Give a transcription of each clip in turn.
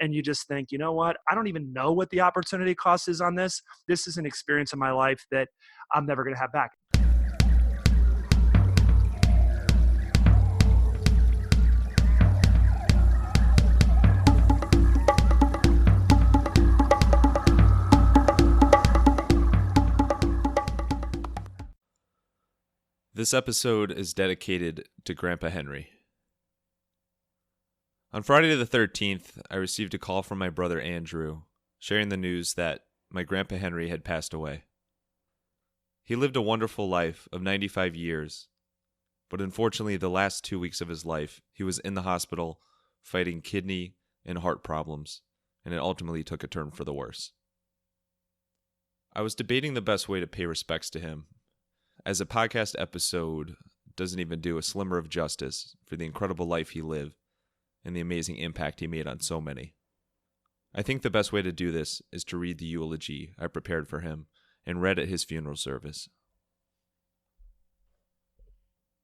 and you just think, you know what? I don't even know what the opportunity cost is on this. This is an experience in my life that I'm never going to have back. This episode is dedicated to Grandpa Henry. On Friday the 13th, I received a call from my brother Andrew, sharing the news that my Grandpa Henry had passed away. He lived a wonderful life of 95 years, but unfortunately the last 2 weeks of his life, he was in the hospital fighting kidney and heart problems, and it ultimately took a turn for the worse. I was debating the best way to pay respects to him, as a podcast episode doesn't even do a slimmer of justice for the incredible life he lived and the amazing impact he made on so many. I think the best way to do this is to read the eulogy I prepared for him and read at his funeral service.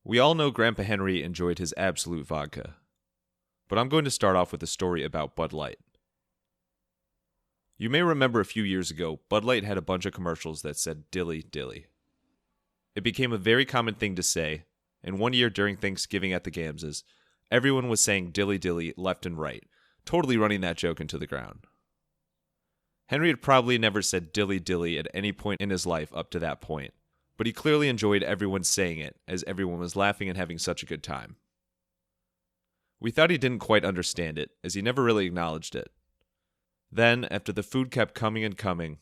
We all know Grandpa Henry enjoyed his Absolute vodka, but I'm going to start off with a story about Bud Light. You may remember a few years ago, Bud Light had a bunch of commercials that said "Dilly Dilly." It became a very common thing to say, and one year during Thanksgiving at the Gamses, everyone was saying "Dilly Dilly" left and right, totally running that joke into the ground. Henry had probably never said "Dilly Dilly" at any point in his life up to that point, but he clearly enjoyed everyone saying it, as everyone was laughing and having such a good time. We thought he didn't quite understand it, as he never really acknowledged it. Then, after the food kept coming and coming,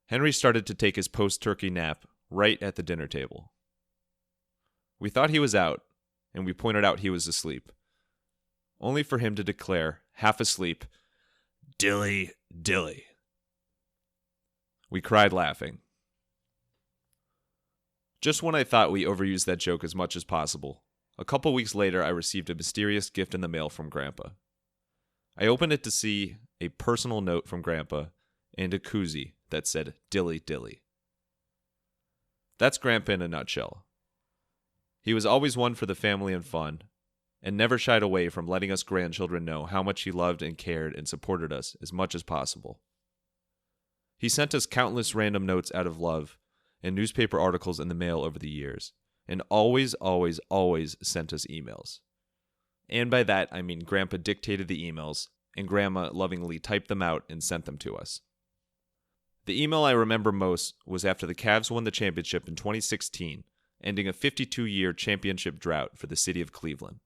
Henry started to take his post-turkey nap right at the dinner table. We thought he was out, and we pointed out he was asleep, only for him to declare, half asleep, "Dilly Dilly." We cried laughing. Just when I thought we overused that joke as much as possible, a couple weeks later I received a mysterious gift in the mail from Grandpa. I opened it to see a personal note from Grandpa and a koozie that said "Dilly Dilly." That's Grandpa in a nutshell. He was always one for the family and fun, and never shied away from letting us grandchildren know how much he loved and cared and supported us as much as possible. He sent us countless random notes out of love and newspaper articles in the mail over the years, and always sent us emails. And by that, I mean Grandpa dictated the emails, and Grandma lovingly typed them out and sent them to us. The email I remember most was after the Cavs won the championship in 2016, ending a 52-year championship drought for the city of Cleveland.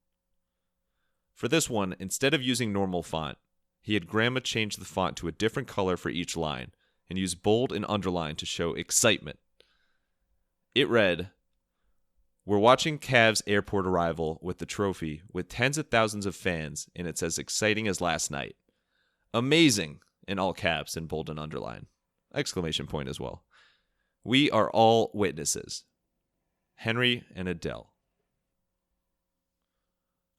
For this one, instead of using normal font, he had Grandma change the font to a different color for each line and use bold and underline to show excitement. It read, "We're watching Cavs airport arrival with the trophy with tens of thousands of fans, and it's as exciting as last night. Amazing!" in all caps and bold and underline. Exclamation point as well. "We are all witnesses. Henry and Adele."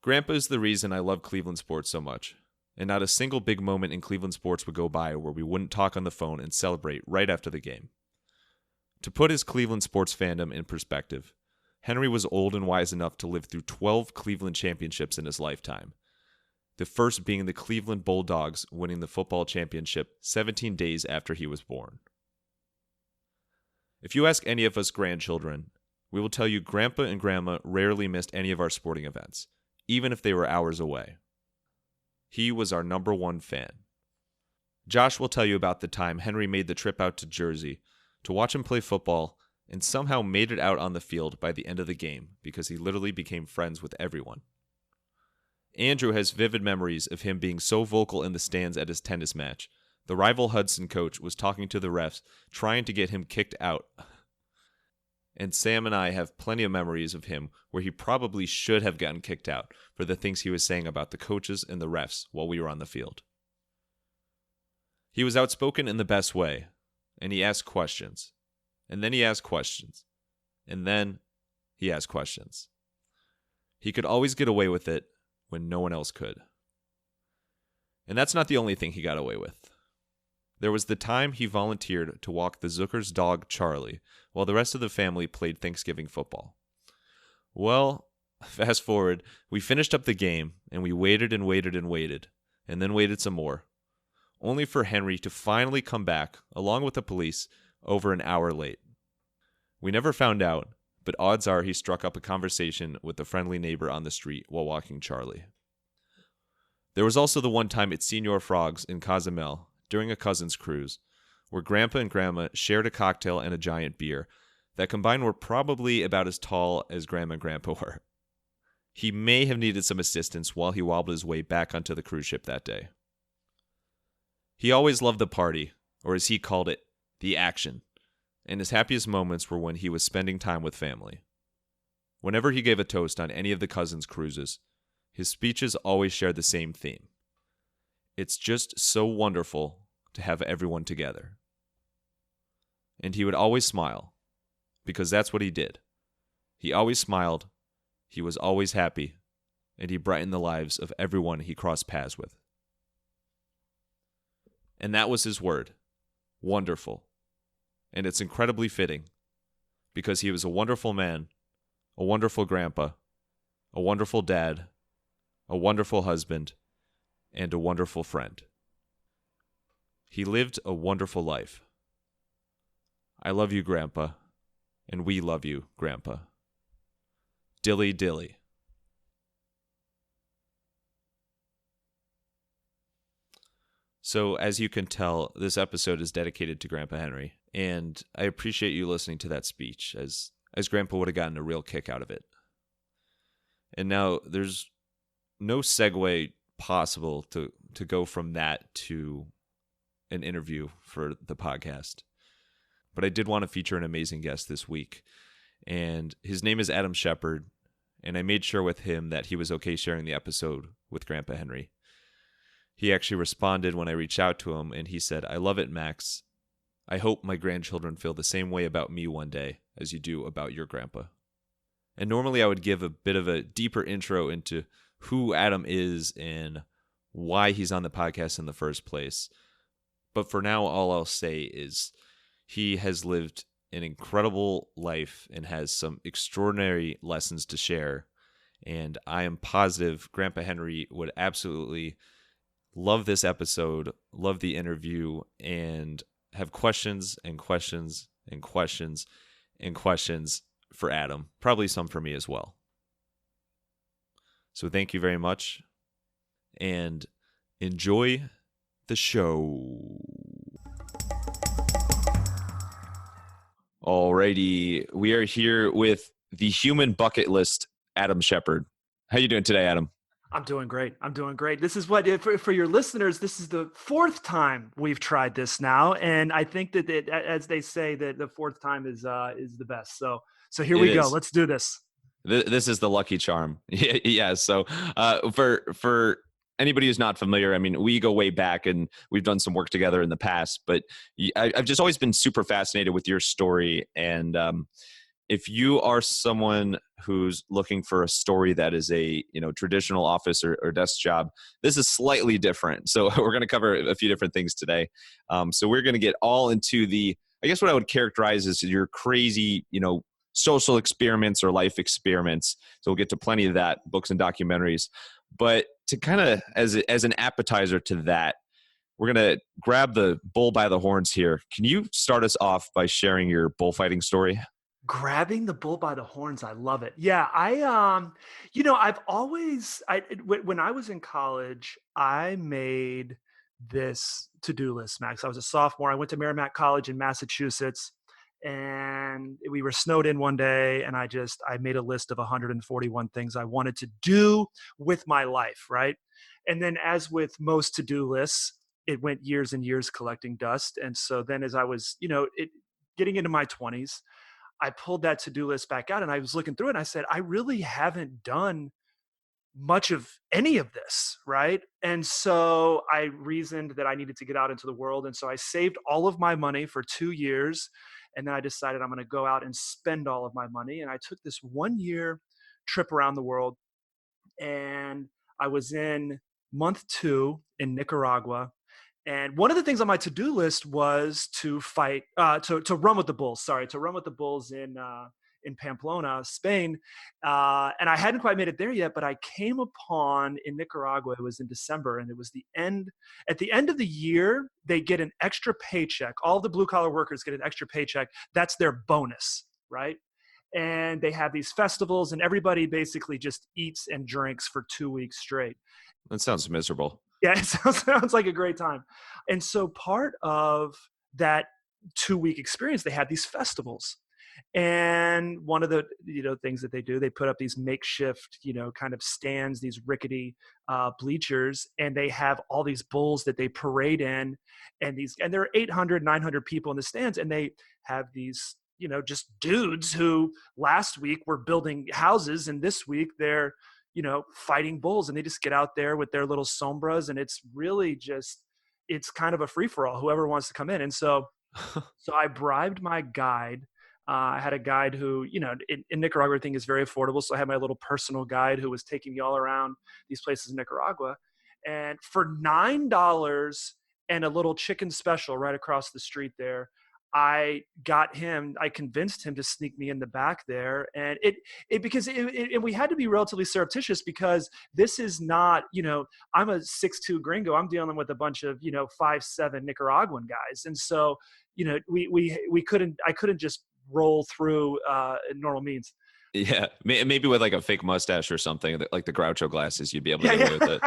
Grandpa is the reason I love Cleveland sports so much, and not a single big moment in Cleveland sports would go by where we wouldn't talk on the phone and celebrate right after the game. To put his Cleveland sports fandom in perspective, Henry was old and wise enough to live through 12 Cleveland championships in his lifetime, the first being the Cleveland Bulldogs winning the football championship 17 days after he was born. If you ask any of us grandchildren, we will tell you Grandpa and Grandma rarely missed any of our sporting events, even if they were hours away. He was our number one fan. Josh will tell you about the time Henry made the trip out to Jersey to watch him play football and somehow made it out on the field by the end of the game because he literally became friends with everyone. Andrew has vivid memories of him being so vocal in the stands at his tennis match. The rival Hudson coach was talking to the refs, trying to get him kicked out. And Sam and I have plenty of memories of him where he probably should have gotten kicked out for the things he was saying about the coaches and the refs while we were on the field. He was outspoken in the best way, and he asked questions. And then he asked questions. And then he asked questions. He could always get away with it when no one else could. And that's not the only thing he got away with. There was the time he volunteered to walk the Zucker's dog Charlie while the rest of the family played Thanksgiving football. Well, fast forward, we finished up the game, and we waited and waited and waited, and then waited some more, only for Henry to finally come back, along with the police, over an hour late. We never found out, but odds are he struck up a conversation with a friendly neighbor on the street while walking Charlie. There was also the one time at Senor Frog's in Cozumel, during a cousin's cruise, where Grandpa and Grandma shared a cocktail and a giant beer that combined were probably about as tall as Grandma and Grandpa were. He may have needed some assistance while he wobbled his way back onto the cruise ship that day. He always loved the party, or as he called it, the action, and his happiest moments were when he was spending time with family. Whenever he gave a toast on any of the cousins' cruises, his speeches always shared the same theme. It's just so wonderful to have everyone together. And he would always smile, because that's what he did. He always smiled, he was always happy, and he brightened the lives of everyone he crossed paths with. And that was his word, wonderful. And it's incredibly fitting, because he was a wonderful man, a wonderful grandpa, a wonderful dad, a wonderful husband, and a wonderful friend. He lived a wonderful life. I love you, Grandpa, and we love you, Grandpa. Dilly dilly. So, as you can tell, this episode is dedicated to Grandpa Henry, and I appreciate you listening to that speech, as Grandpa would have gotten a real kick out of it. And now, there's no segue possible to go from that to an interview for the podcast. But I did want to feature an amazing guest this week, and his name is Adam Shepard, and I made sure with him that he was okay sharing the episode with Grandpa Henry. He actually responded when I reached out to him, and he said, "I love it, Max. I hope my grandchildren feel the same way about me one day as you do about your grandpa." And normally I would give a bit of a deeper intro into who Adam is and why he's on the podcast in the first place. But for now, all I'll say is he has lived an incredible life and has some extraordinary lessons to share. And I am positive Grandpa Henry would absolutely love this episode, love the interview, and have questions and questions and questions and questions for Adam. Probably some for me as well. So thank you very much, and enjoy the show. Alrighty, we are here with the human bucket list, Adam Shepard. How you doing today, Adam? I'm doing great. This is what, for your listeners, this is the fourth time we've tried this now. And I think that as they say, that the fourth time is the best. So here we go. Let's do this. This is the lucky charm. Yeah. So for anybody who's not familiar, I mean, we go way back and we've done some work together in the past, but I've just always been super fascinated with your story. And if you are someone who's looking for a story that is a traditional office or desk job, this is slightly different. So we're going to cover a few different things today. So we're going to get all into I guess what I would characterize as your crazy, social experiments or life experiments. So we'll get to plenty of that, books and documentaries. But to kind of, as an appetizer to that, we're going to grab the bull by the horns here. Can you start us off by sharing your bullfighting story? Grabbing the bull by the horns. I love it. Yeah. When I was in college, I made this to-do list, Max. I was a sophomore. I went to Merrimack College in Massachusetts, and we were snowed in one day, and I made a list of 141 things I wanted to do with my life. Right. And then, as with most to-do lists, it went years and years collecting dust. And so then as I was, getting into my 20s, I pulled that to-do list back out, and I was looking through it, and I said, I really haven't done much of any of this, right? And so I reasoned that I needed to get out into the world. And so I saved all of my money for 2 years, and then I decided I'm going to go out and spend all of my money. And I took this 1-year trip around the world, and I was in month 2 in Nicaragua. And one of the things on my to-do list was to fight, to run with the bulls. To run with the bulls in Pamplona, Spain. And I hadn't quite made it there yet, but I came upon in Nicaragua, it was in December, and it was at the end of the year, they get an extra paycheck. All the blue collar workers get an extra paycheck. That's their bonus, right? And they have these festivals, and everybody basically just eats and drinks for 2 weeks straight. That sounds miserable. Yeah, it sounds like a great time. And so part of that 2 week experience, they had these festivals. And one of the things that they do, they put up these makeshift kind of stands, these rickety bleachers, and they have all these bulls that they parade in, and there are 800, 900 people in the stands, and they have these just dudes who last week were building houses, and this week they're fighting bulls, and they just get out there with their little sombras, and it's really just, it's kind of a free for all, whoever wants to come in. And so I bribed my guide. I had a guide who, in Nicaragua, everything is very affordable. So I had my little personal guide who was taking me all around these places in Nicaragua. And for $9 and a little chicken special right across the street there, I convinced him to sneak me in the back there. And we had to be relatively surreptitious, because this is not, I'm a 6'2" gringo. I'm dealing with a bunch of, 5'7" Nicaraguan guys. And so, I couldn't just roll through normal means. Yeah, maybe with like a fake mustache or something, like the Groucho glasses, you'd be able to get away with it.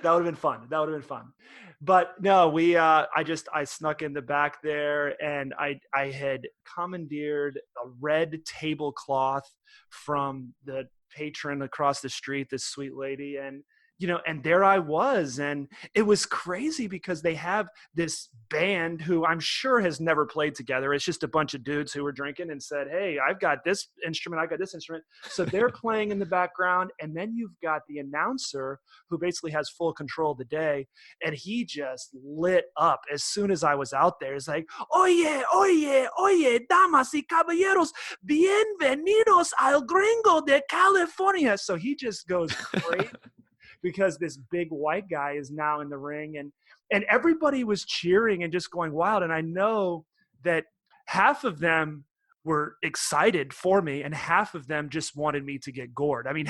That would have been fun. But no, I snuck in the back there, and I had commandeered a red tablecloth from the patron across the street, this sweet lady. And there I was. And it was crazy because they have this band who I'm sure has never played together. It's just a bunch of dudes who were drinking and said, hey, I've got this instrument, I've got this instrument. So they're playing in the background. And then you've got the announcer who basically has full control of the day. And he just lit up as soon as I was out there. It's like, oye, oye, oye, damas y caballeros, bienvenidos al gringo de California. So he just goes crazy. Because this big white guy is now in the ring, and everybody was cheering and just going wild. And I know that half of them were excited for me, and half of them just wanted me to get gored. I mean,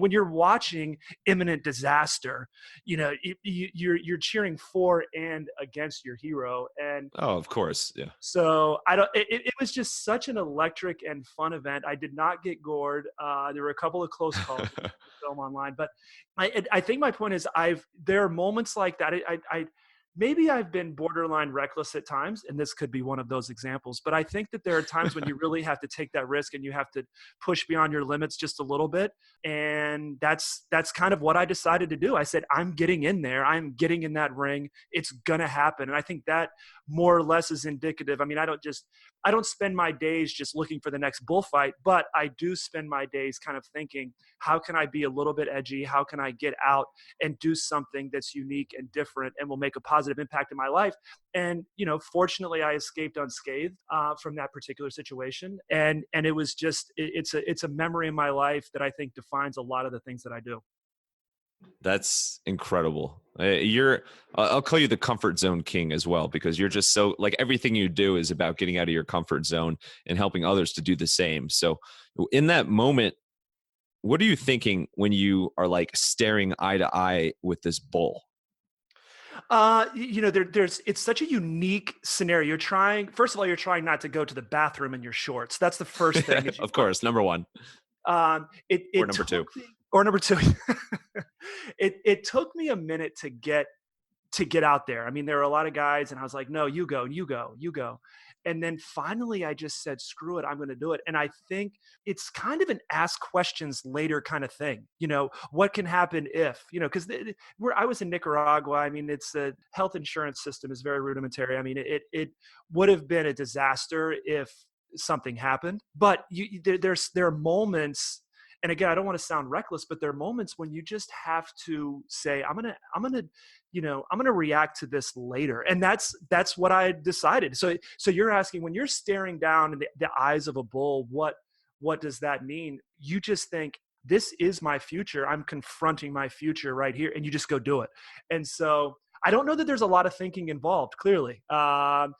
when you're watching imminent disaster, you're cheering for and against your hero. And oh, of course, yeah. So it was just such an electric and fun event. I did not get gored. There were a couple of close calls film online, but I think my point is there are moments like that. Maybe I've been borderline reckless at times, and this could be one of those examples, but I think that there are times when you really have to take that risk, and you have to push beyond your limits just a little bit. And that's kind of what I decided to do. I said, I'm getting in there. I'm getting in that ring. It's going to happen. And I think that more or less is indicative. I mean, I don't spend my days just looking for the next bullfight, but I do spend my days kind of thinking, how can I be a little bit edgy? How can I get out and do something that's unique and different and will make a positive impact in my life? And, fortunately I escaped unscathed from that particular situation. And it was just, it's a memory in my life that I think defines a lot of the things that I do. That's incredible. I'll call you the comfort zone king as well, because you're just so, like, everything you do is about getting out of your comfort zone and helping others to do the same. So in that moment, what are you thinking when you are like staring eye to eye with this bull? It's such a unique scenario. First of all, you're trying not to go to the bathroom in your shorts. That's the first thing. Of course. Number one. Or number two. Or number two. It took me a minute to get out there. I mean, there were a lot of guys, and I was like, no, you go. And then finally I just said, screw it, I'm going to do it. And I think it's kind of an ask questions later kind of thing. What can happen if, because I was in Nicaragua. I mean, it's the health insurance system is very rudimentary. I mean, it would have been a disaster if something happened, but there are moments. And again, I don't want to sound reckless, but there are moments when you just have to say, I'm going to react to this later. And that's what I decided. So you're asking, when you're staring down in the eyes of a bull, what does that mean? You just think, this is my future. I'm confronting my future right here. And you just go do it. And so I don't know that there's a lot of thinking involved, clearly. And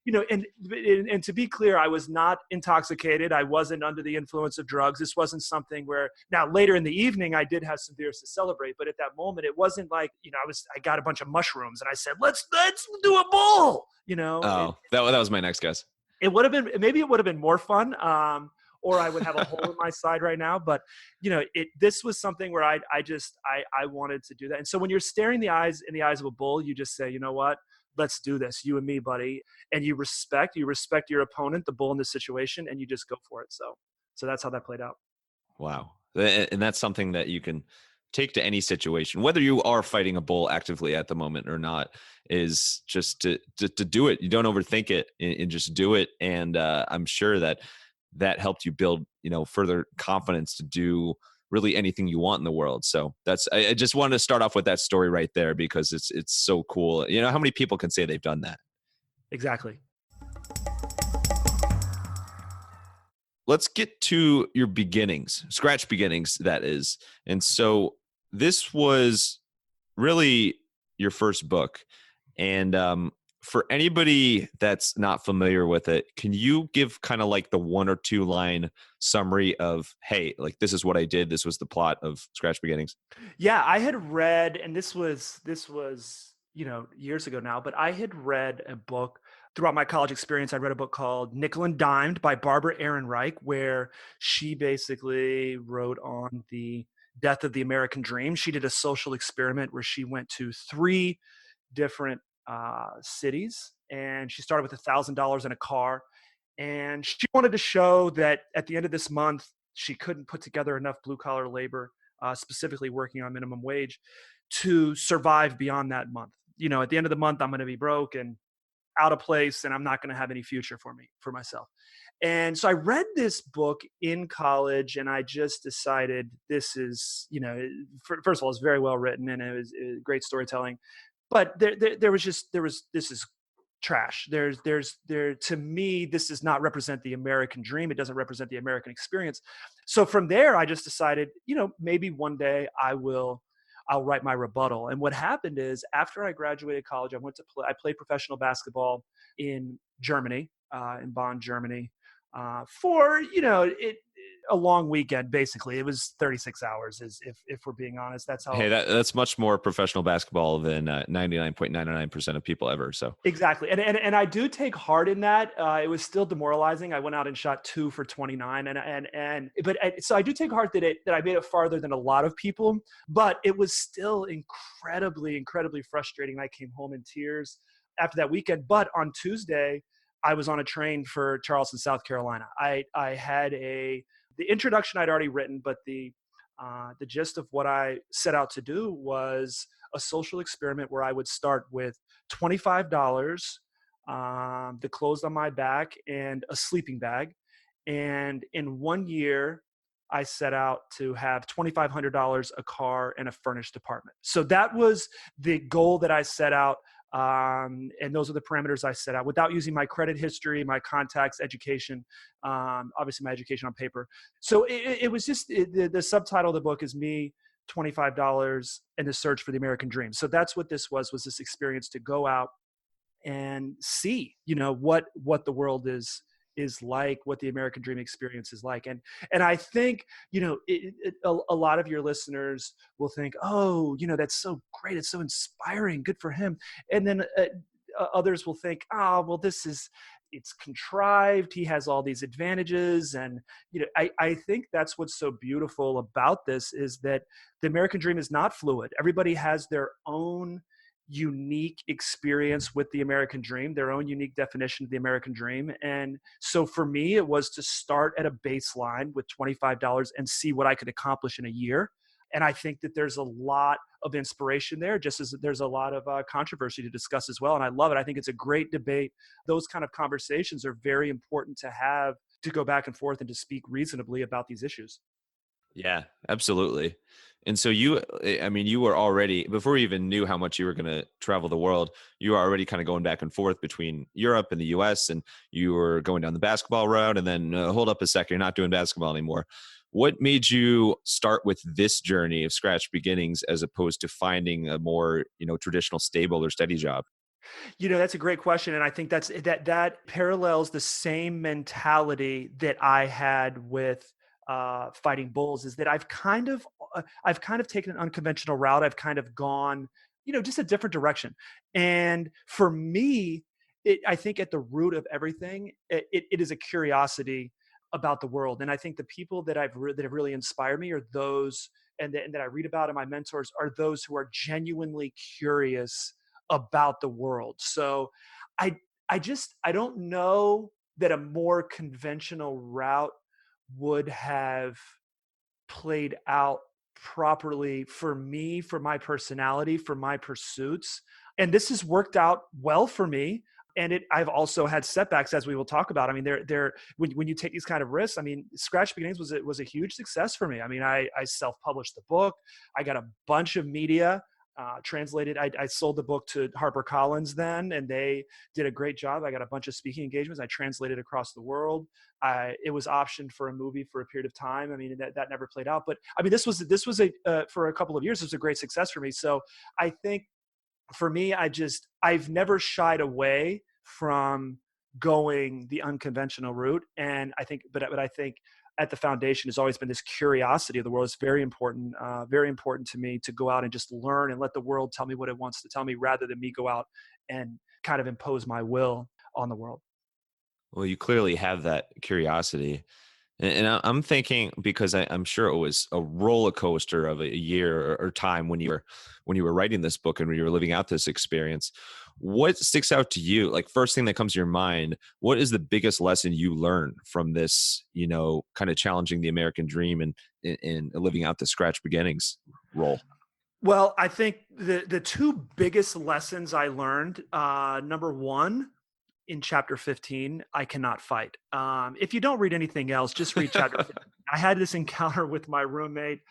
and to be clear, I was not intoxicated. I wasn't under the influence of drugs. This wasn't something where, now later in the evening, I did have some beers to celebrate, but at that moment, it wasn't like, I got a bunch of mushrooms and I said, let's do a bowl. Oh, that was my next guess. It would have been, maybe it would have been more fun. Or I would have a hole in my side right now. But this was something where I wanted to do that. And so when you're staring in the eyes of a bull, you just say, you know what? Let's do this, you and me, buddy. And you respect your opponent, the bull in this situation, and you just go for it. So that's how that played out. Wow. And that's something that you can take to any situation, whether you are fighting a bull actively at the moment or not, is just to do it. You don't overthink it and just do it. And I'm sure that helped you build, further confidence to do really anything you want in the world. So I just wanted to start off with that story right there because it's so cool. How many people can say they've done that? Exactly. Let's get to your beginnings, scratch beginnings, that is. And so this was really your first book. And for anybody that's not familiar with it, can you give kind of like the 1 or 2 line summary of, hey, like this is what I did. This was the plot of Scratch Beginnings. Yeah, I had read, and this was, years ago now, but I had read a book throughout my college experience. I read a book called Nickel and Dimed by Barbara Ehrenreich, where she basically wrote on the death of the American dream. She did a social experiment where she went to 3 different cities, and she started with $1,000 in a car, and she wanted to show that at the end of this month she couldn't put together enough blue collar labor, specifically working on minimum wage, to survive beyond that month. At the end of the month, I'm going to be broke and out of place, and I'm not going to have any future for myself. And so I read this book in college, and I just decided this is, first of all, it's very well written, and it was great storytelling. But this is trash. To me, this does not represent the American dream. It doesn't represent the American experience. So from there, I just decided, maybe one day I'll write my rebuttal. And what happened is, after I graduated college, I played professional basketball in Germany, in Bonn, Germany, for a long weekend. Basically, it was 36 hours. If we're being honest, that's how. Hey, that's much more professional basketball than 99.99% of people ever. So exactly, and I do take heart in that. It was still demoralizing. I went out and shot 2 for 29, so I do take heart that I made it farther than a lot of people. But it was still incredibly frustrating. I came home in tears after that weekend. But on Tuesday, I was on a train for Charleston, South Carolina. I had the introduction I'd already written, but the gist of what I set out to do was a social experiment where I would start with $25, the clothes on my back, and a sleeping bag. And in 1 year, I set out to have $2,500, a car, and a furnished apartment. So that was the goal that I set out. And those are the parameters I set out, without using my credit history, my contacts, education, obviously my education on paper. So it was just, the subtitle of the book is me, $25, and the search for the American dream. So that's what this was this experience to go out and see, what the world is like, what the American dream experience is like. And I think, a lot of your listeners will think, oh, that's so great. It's so inspiring. Good for him. And then others will think, oh, well, it's contrived. He has all these advantages. And, I think that's what's so beautiful about this, is that the American dream is not fluid. Everybody has their own unique experience with the American dream, their own unique definition of the American dream. And so for me, it was to start at a baseline with $25 and see what I could accomplish in a year. And I think that there's a lot of inspiration there, just as there's a lot of controversy to discuss as well. And I love it. I think it's a great debate. Those kind of conversations are very important to have, to go back and forth and to speak reasonably about these issues. yeah, absolutely. And so you were already, before you even knew how much you were going to travel the world, you were already kind of going back and forth between Europe and the US, and you were going down the basketball route, and then hold up a second, you're not doing basketball anymore. What made you start with this journey of Scratch Beginnings as opposed to finding a more, traditional, stable or steady job? That's a great question, and I think that parallels the same mentality that I had with fighting bulls. Is that I've kind of taken an unconventional route. I've kind of gone, just a different direction. And for me, I think at the root of everything, it is a curiosity about the world. And I think the people that have really inspired me are those, and that I read about, and my mentors are those who are genuinely curious about the world. So I I don't know that a more conventional route would have played out properly for me, for my personality, for my pursuits. And this has worked out well for me. And I've also had setbacks, as we will talk about. I mean, when you take these kind of risks. I mean, Scratch Beginnings was a huge success for me. I mean, I self-published the book. I got a bunch of media translated. I sold the book to HarperCollins then, and they did a great job. I got a bunch of speaking engagements. I translated across the world. It was optioned for a movie for a period of time. I mean, that never played out, but I mean, this was a for a couple of years, it was a great success for me. So I think for me, I've never shied away from going the unconventional route. And I think, but I think at the foundation has always been this curiosity of the world. It's very important to me to go out and just learn and let the world tell me what it wants to tell me, rather than me go out and kind of impose my will on the world. Well, you clearly have that curiosity. I'm thinking, because I'm sure it was a roller coaster of a year or time when you were writing this book and when you were living out this experience. What sticks out to you? Like, first thing that comes to your mind, what is the biggest lesson you learned from this? Kind of challenging the American dream and living out the Scratch Beginnings role. Well, I think the two biggest lessons I learned, number one, in chapter 15, I cannot fight. If you don't read anything else, just read chapter 15. I had this encounter with my roommate,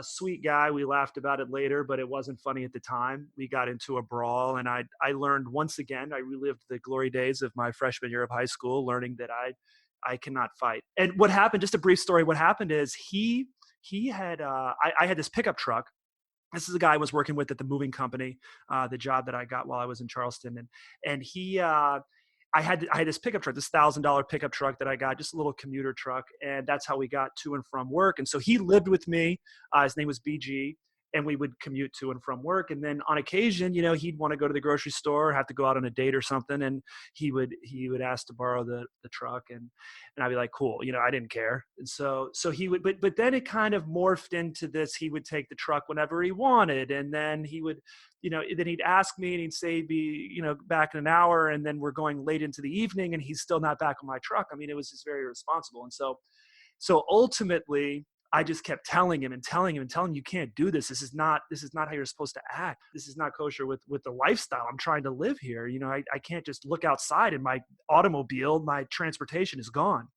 sweet guy. We laughed about it later, but it wasn't funny at the time. We got into a brawl, and I learned once again, I relived the glory days of my freshman year of high school, learning that I cannot fight. And what happened, just a brief story, what happened is he had, I had this pickup truck. This is a guy I was working with at the moving company, the job that I got while I was in Charleston. And I had this pickup truck, this $1,000 pickup truck that I got, just a little commuter truck, and that's how we got to and from work. And so he lived with me. His name was BG, and we would commute to and from work. And then on occasion, he'd want to go to the grocery store, have to go out on a date or something, and he would ask to borrow the truck, and I'd be like, cool, I didn't care. And so he would, but then it kind of morphed into this. He would take the truck whenever he wanted, and then he would, then he'd ask me, and he'd say be, back in an hour, and then we're going late into the evening, and he's still not back on my truck. I mean, it was just very irresponsible. And so ultimately, I just kept telling him and telling him and telling him, you can't do this. This is not how you're supposed to act. This is not kosher with the lifestyle I'm trying to live here. I can't just look outside and my automobile, my transportation is gone.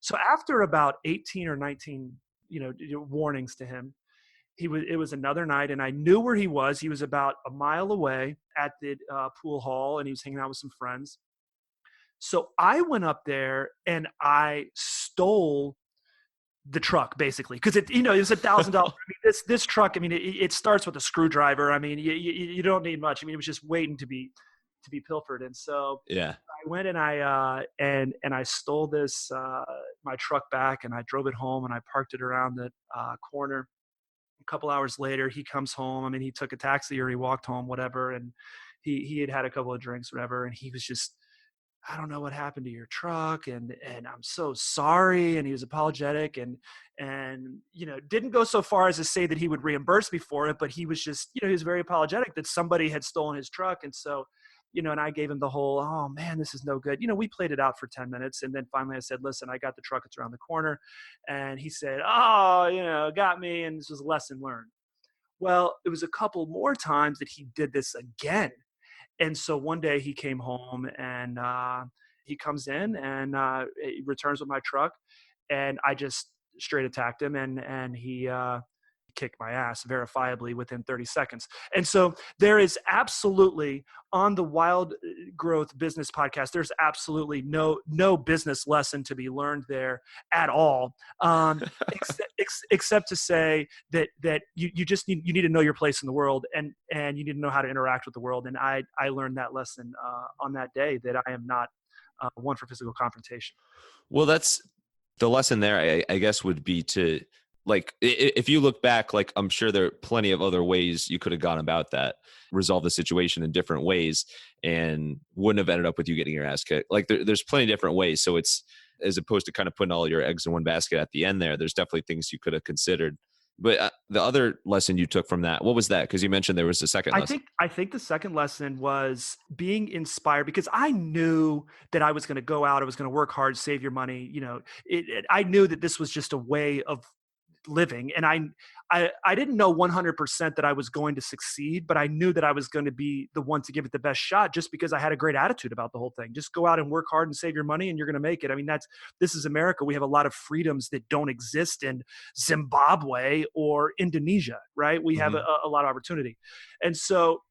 So after about 18 or 19, warnings to him, it was another night, and I knew where he was. He was about a mile away at the pool hall, and he was hanging out with some friends. So I went up there and I stole the truck, basically, because it was $1,000. I mean, this truck, I mean, it starts with a screwdriver. I mean, you don't need much. I mean, it was just waiting to be pilfered. And so Yeah. I went and I stole this my truck back, and I drove it home, and I parked it around the corner. A couple hours later, he comes home. I mean, he took a taxi or he walked home, whatever, and he had a couple of drinks, whatever, and he was just, I don't know what happened to your truck, and I'm so sorry. And he was apologetic, and didn't go so far as to say that he would reimburse me for it, but he was just, he was very apologetic that somebody had stolen his truck. And so, and I gave him the whole, oh man, this is no good. We played it out for 10 minutes, and then finally I said, listen, I got the truck, it's around the corner. And he said, oh, got me, and this was a lesson learned. Well, it was a couple more times that he did this again. And so one day he came home, and he comes in, and he returns with my truck, and I just straight attacked him, and he kicked my ass verifiably within 30 seconds. And so there is absolutely, on the wild growth business podcast, there's absolutely no business lesson to be learned there at all. Except to say that you just need to know your place in the world, and you need to know how to interact with the world. And I learned that lesson on that day, that I am not one for physical confrontation. Well, that's the lesson there, I guess, would be to, like, if you look back, like, I'm sure there are plenty of other ways you could have gone about that, resolve the situation in different ways, and wouldn't have ended up with you getting your ass kicked. Like, there's plenty of different ways. So it's, as opposed to kind of putting all your eggs in one basket at the end there's definitely things you could have considered. But the other lesson you took from that, what was that? Because you mentioned there was a second lesson. I think the second lesson was being inspired, because I knew that I was going to go out, I was going to work hard, save your money. I knew that this was just a way of living, and I didn't know 100% that I was going to succeed, but I knew that I was going to be the one to give it the best shot, just because I had a great attitude about the whole thing. Just go out and work hard and save your money, and you're going to make it. I mean, this is America. We have a lot of freedoms that don't exist in Zimbabwe or Indonesia, right? We have a lot of opportunity. And so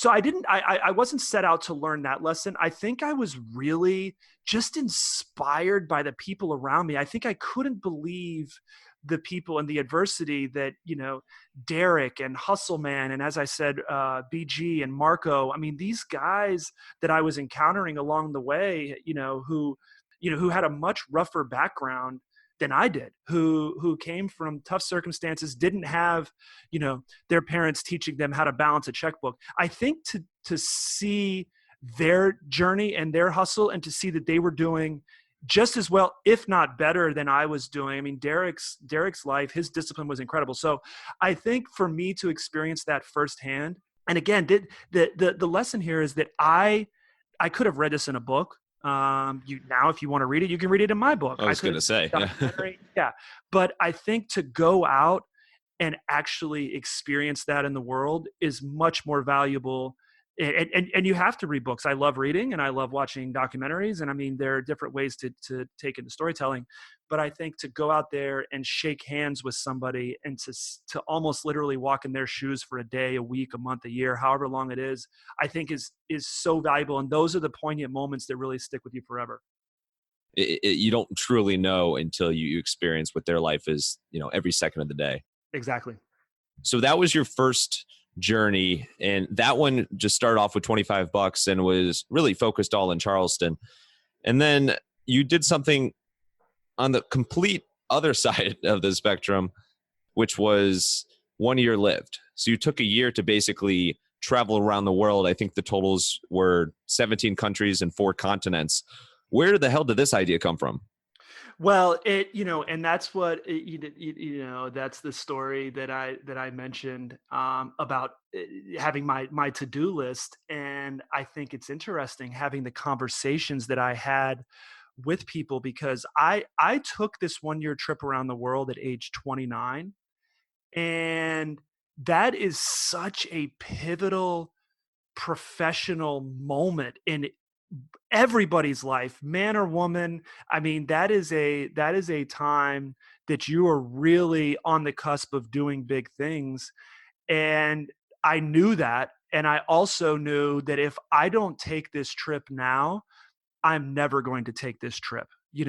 I wasn't set out to learn that lesson. I think I was really just inspired by the people around me. I think I couldn't believe the people and the adversity that, Derek and Hustle Man, and as I said, BG and Marco. I mean, these guys that I was encountering along the way, who had a much rougher background than I did, who came from tough circumstances, didn't have, their parents teaching them how to balance a checkbook. I think to see their journey and their hustle, and to see that they were doing just as well, if not better, than I was doing. I mean, Derek's life, his discipline was incredible. So I think for me to experience that firsthand, and again, the lesson here is that I could have read this in a book. Now, if you want to read it, you can read it in my book. I was going to say, yeah. But I think to go out and actually experience that in the world is much more valuable. And you have to read books. I love reading, and I love watching documentaries. And I mean, there are different ways to take into storytelling. But I think to go out there and shake hands with somebody, and to almost literally walk in their shoes for a day, a week, a month, a year, however long it is, I think is so valuable. And those are the poignant moments that really stick with you forever. You don't truly know until you experience what their life is, every second of the day. Exactly. So that was your first journey, and that one just started off with $25 and was really focused all in Charleston. And then you did something on the complete other side of the spectrum, which was 1 year lived. So you took a year to basically travel around the world. I think the totals were 17 countries and 4 continents. Where the hell did this idea come from? Well, and that's what that's the story that I mentioned about having my to-do list. And I think it's interesting having the conversations that I had with people, because I took this 1 year trip around the world at age 29, and that is such a pivotal professional moment in everybody's life, man or woman. I mean, that is a time that you are really on the cusp of doing big things. And I knew that. And I also knew that if I don't take this trip now, I'm never going to take this trip. You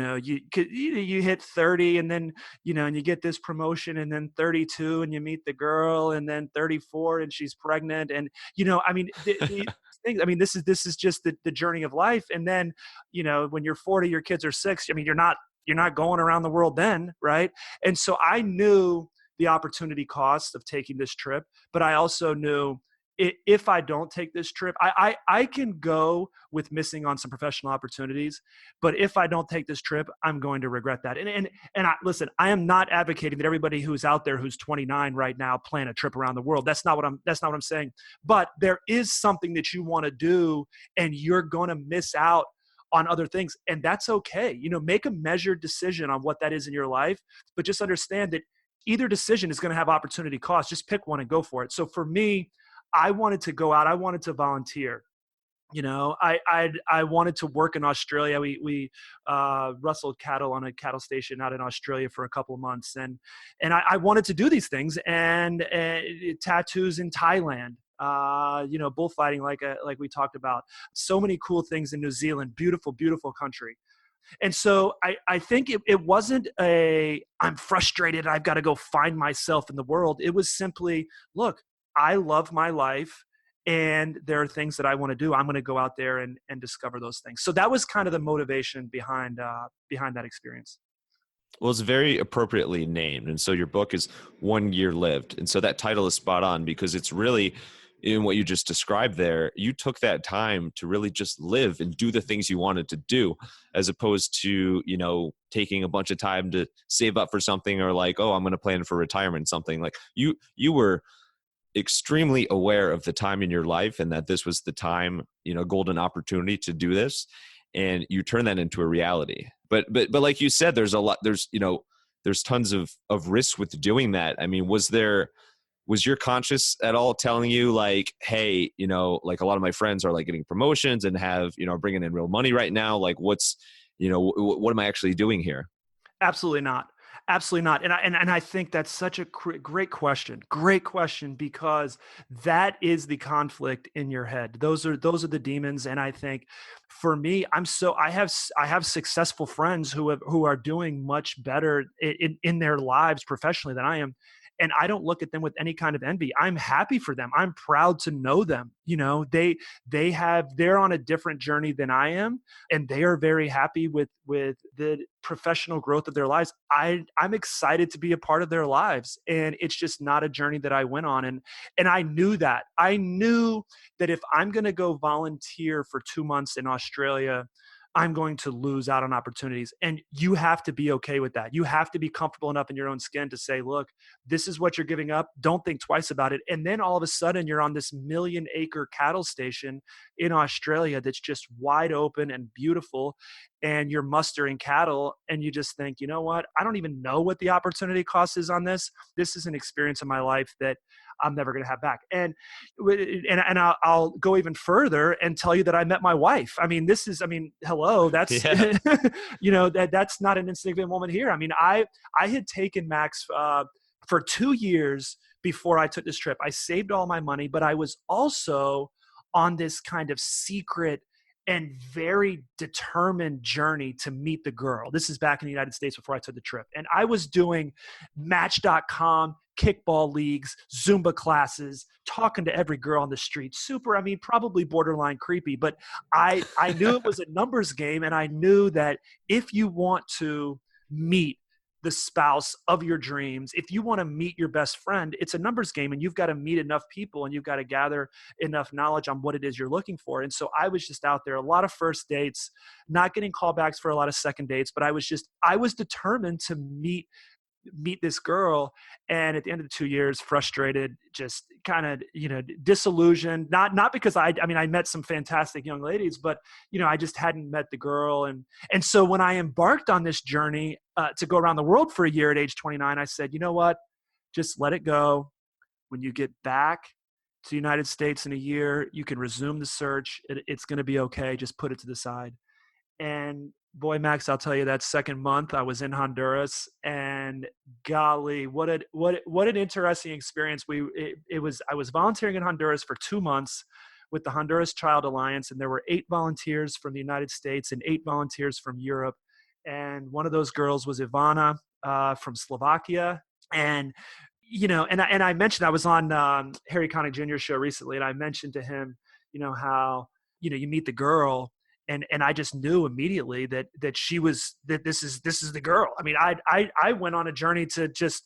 hit 30, and then, and you get this promotion, and then 32 and you meet the girl, and then 34 and she's pregnant. And, I mean, these things, I mean, this is just the journey of life. And then, when you're 40, your kids are 6. I mean, you're not going around the world then. Right. And so I knew the opportunity cost of taking this trip, but I also knew if I don't take this trip, I can go with missing on some professional opportunities, but if I don't take this trip, I'm going to regret that. And listen, I am not advocating that everybody who's out there who's 29 right now plan a trip around the world. That's not what I'm saying. But there is something that you want to do, and you're going to miss out on other things, and that's okay. Make a measured decision on what that is in your life, but just understand that either decision is going to have opportunity cost. Just pick one and go for it. So for me, I wanted to go out. I wanted to volunteer. I wanted to work in Australia. We rustled cattle on a cattle station out in Australia for a couple of months, and I wanted to do these things, and tattoos in Thailand. bullfighting, like we talked about. So many cool things in New Zealand. Beautiful, beautiful country. And so I think it wasn't I'm frustrated, I've got to go find myself in the world. It was simply, look, I love my life and there are things that I want to do. I'm going to go out there and discover those things. So that was kind of the motivation behind that experience. Well, it's very appropriately named. And so your book is 1 Year Lived. And so that title is spot on because it's really in what you just described there. You took that time to really just live and do the things you wanted to do, as opposed to, taking a bunch of time to save up for something or like, oh, I'm going to plan for retirement, something like you were extremely aware of the time in your life and that this was the time, golden opportunity to do this. And you turn that into a reality. But like you said, there's a lot, there's tons of risks with doing that. I mean, was your conscience at all telling you like, hey, like a lot of my friends are like getting promotions and have, bringing in real money right now. Like what am I actually doing here? Absolutely not. Absolutely not. And I think that's such a great question. Great question, because that is the conflict in your head. Those are the demons. And I think for me, I have successful friends who are doing much better in their lives professionally than I am. And I don't look at them with any kind of envy. I'm happy for them. I'm proud to know them. They're on a different journey than I am, and they are very happy with the professional growth of their lives. I'm excited to be a part of their lives, and it's just not a journey that I went on. And I knew that. I knew that if I'm going to go volunteer for 2 months in Australia, I'm going to lose out on opportunities. And you have to be okay with that. You have to be comfortable enough in your own skin to say, look, this is what you're giving up. Don't think twice about it. And then all of a sudden you're on this 1,000,000-acre cattle station in Australia that's just wide open and beautiful. And you're mustering cattle and you just think, you know what? I don't even know what the opportunity cost is on this. This is an experience in my life that I'm never going to have back. And I'll go even further and tell you that I met my wife. I mean, hello, that's, Yeah. that's not an insignificant moment here. I mean, I had taken Max for 2 years before I took this trip. I saved all my money, but I was also on this kind of secret and very determined journey to meet the girl. This is back in the United States before I took the trip. And I was doing Match.com, kickball leagues, Zumba classes, talking to every girl on the street. Probably borderline creepy, but I knew it was a numbers game. And I knew that if you want to meet the spouse of your dreams, if you want to meet your best friend, it's a numbers game, and you've got to meet enough people and you've got to gather enough knowledge on what it is you're looking for. And so I was just out there, a lot of first dates, not getting callbacks for a lot of second dates, but I was determined to meet this girl. And at the end of the 2 years, frustrated, just kind of, disillusioned, not because I met some fantastic young ladies, but, I just hadn't met the girl. And so when I embarked on this journey to go around the world for a year at age 29, I said, you know what, just let it go. When you get back to the United States in a year, you can resume the search. It's going to be okay. Just put it to the side. And boy, Max, I'll tell you, that second month I was in Honduras, and golly, what an interesting experience. I was volunteering in Honduras for 2 months with the Honduras Child Alliance, and there were 8 volunteers from the United States and 8 volunteers from Europe. And one of those girls was Ivana from Slovakia. And I mentioned, I was on Harry Connick Jr.'s show recently, and I mentioned to him, how you meet the girl, and I just knew immediately that this is the girl. I mean, I went on a journey to just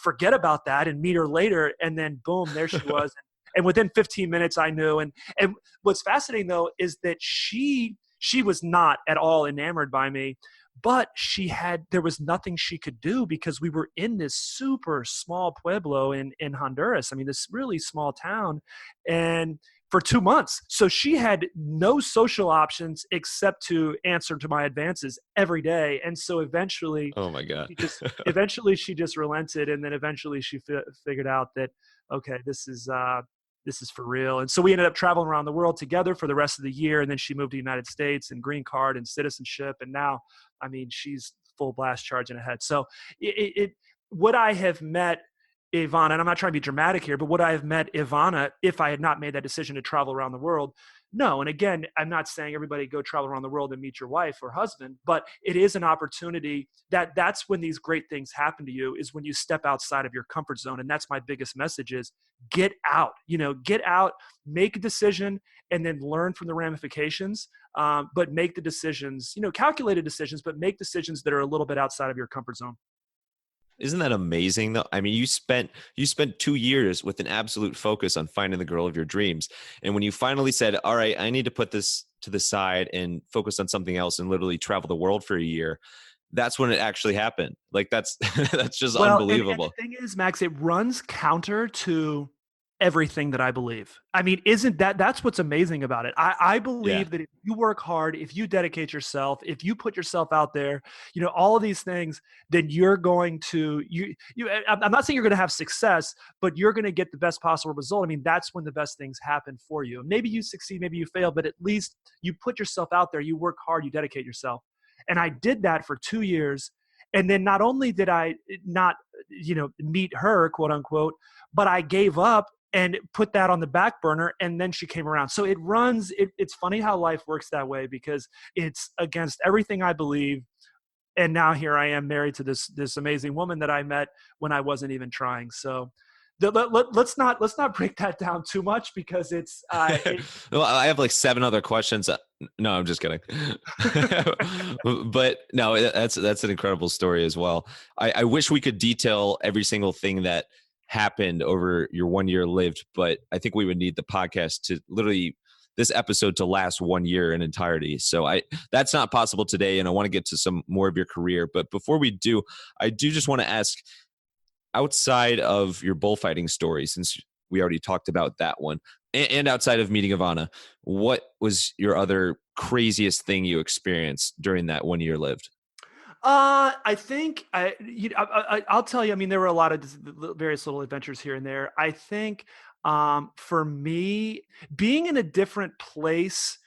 forget about that and meet her later, and then boom, there she was. And within 15 minutes, I knew. And what's fascinating though is that she was not at all enamored by me, but there was nothing she could do because we were in this super small pueblo in Honduras. I mean, this really small town, and for 2 months. So she had no social options except to answer to my advances every day. And so eventually, Oh my God. she just relented. And then eventually she figured out that, okay, this is for real. And so we ended up traveling around the world together for the rest of the year. And then she moved to the United States and green card and citizenship. And now, I mean, she's full blast charging ahead. So would I have met Ivana, and I'm not trying to be dramatic here, but would I have met Ivana if I had not made that decision to travel around the world? No. And again, I'm not saying everybody go travel around the world and meet your wife or husband, but it is an opportunity that's when these great things happen to you, is when you step outside of your comfort zone. And that's my biggest message is get out, get out, make a decision, and then learn from the ramifications. But make the decisions, calculated decisions, but make decisions that are a little bit outside of your comfort zone. Isn't that amazing though? I mean, you spent 2 years with an absolute focus on finding the girl of your dreams. And when you finally said, all right, I need to put this to the side and focus on something else and literally travel the world for a year, that's when it actually happened. Like that's that's just Well, and the unbelievable. thing is, Max, it runs counter to everything that I believe. I mean, isn't that's what's amazing about it? I Yeah. believe that if you work hard, if you dedicate yourself, if you put yourself out there, all of these things, then you're going to I'm not saying you're going to have success, but you're going to get the best possible result. I mean, that's when the best things happen for you. Maybe you succeed, maybe you fail, but at least you put yourself out there, you work hard, you dedicate yourself. And I did that for 2 years. And then not only did I not, meet her, quote unquote, but I gave up and put that on the back burner, and then she came around. So it's funny how life works that way, because it's against everything I believe. And now here I am, married to this amazing woman that I met when I wasn't even trying. So let's not break that down too much, because Well, I have like seven other questions. No, I'm just kidding. But no, that's an incredible story as well. I wish we could detail every single thing that happened over your 1 year lived, but I think we would need the podcast to literally this episode to last 1 year in entirety. So that's not possible today, and I want to get to some more of your career. But before we do, I do just want to ask, outside of your bullfighting story, since we already talked about that one, and outside of meeting Ivana, what was your other craziest thing you experienced during that 1 year lived? I think I'll tell you. I mean, there were a lot of various little adventures here and there. I think for me, being in a different place,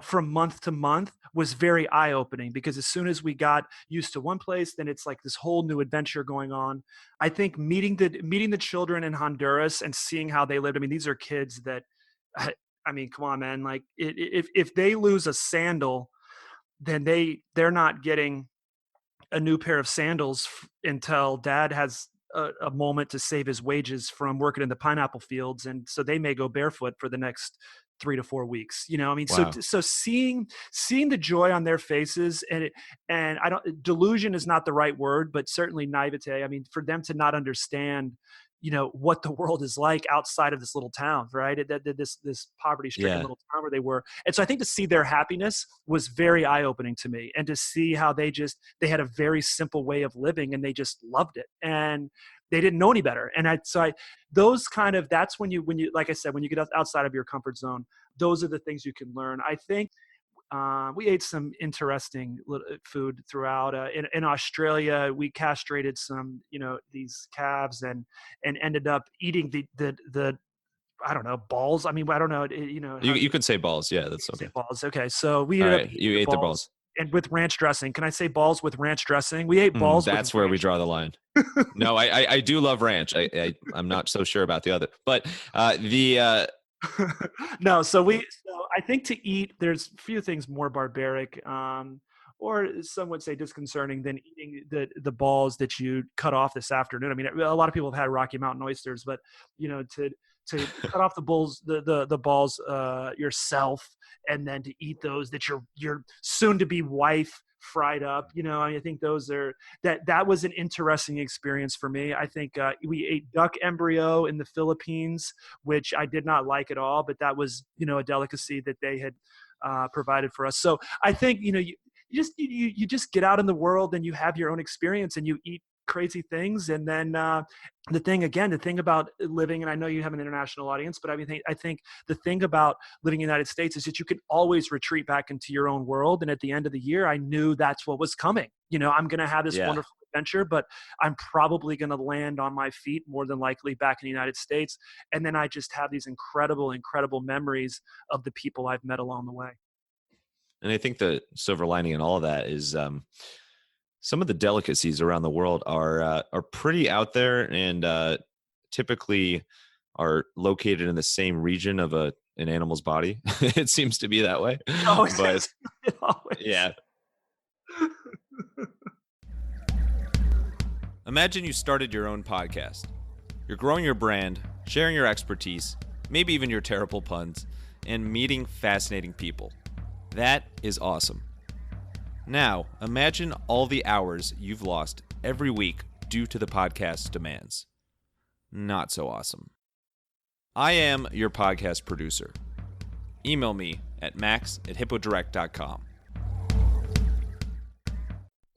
from month to month was very eye opening, because as soon as we got used to one place, then it's like this whole new adventure going on. I think meeting the children in Honduras and seeing how they lived. I mean, these are kids that, I mean, come on, man. Like if they lose a sandal, then they're not getting a new pair of sandals until dad has a moment to save his wages from working in the pineapple fields. And so they may go barefoot for the next 3 to 4 weeks. I mean, so Wow. so seeing the joy on their faces, and I don't, delusion is not the right word, but certainly naivete. I mean, for them to not understand, what the world is like outside of this little town, right? This poverty stricken Yeah. little town where they were. And so I think to see their happiness was very eye opening to me, and to see how they had a very simple way of living, and they just loved it. And they didn't know any better. And those kind of, that's when you, like I said, when you get outside of your comfort zone, those are the things you can learn. I think we ate some interesting food throughout. In Australia, we castrated some, these calves, and ended up eating the I don't know, balls. I mean, I don't know, You how you you could say balls. Yeah, that's say okay. balls. Okay, so we All ended up right. eating You the ate the balls, balls. and with ranch dressing. Can I say balls with ranch dressing? We ate balls with That's where we ranch draw the line. No, I do love ranch. I'm not so sure about the other, but the No, so I think to eat, there's few things more barbaric, or some would say disconcerting, than eating the balls that you cut off this afternoon. I mean, a lot of people have had Rocky Mountain oysters, but to cut off the balls yourself, and then to eat those that your soon to be wife fried up. I think that was an interesting experience for me. I think we ate duck embryo in the Philippines, which I did not like at all, but that was, a delicacy that they had provided for us. So I think, you just get out in the world, and you have your own experience, and you eat crazy things. And then the thing about living, and I know you have an international audience, but I think the thing about living in the United States is that you can always retreat back into your own world. And at the end of the year, I knew that's what was coming. I'm going to have this yeah. wonderful adventure, but I'm probably going to land on my feet more than likely back in the United States. And then I just have these incredible, incredible memories of the people I've met along the way. And I think the silver lining in all of that is some of the delicacies around the world are pretty out there, and typically are located in the same region of an animal's body. It seems to be that way. It always But is. It always. yeah, imagine you started your own podcast. You're growing your brand, sharing your expertise, maybe even your terrible puns, and meeting fascinating people. That is awesome. Now, imagine all the hours you've lost every week due to the podcast's demands. Not so awesome. I am your podcast producer. Email me at max@hippodirect.com.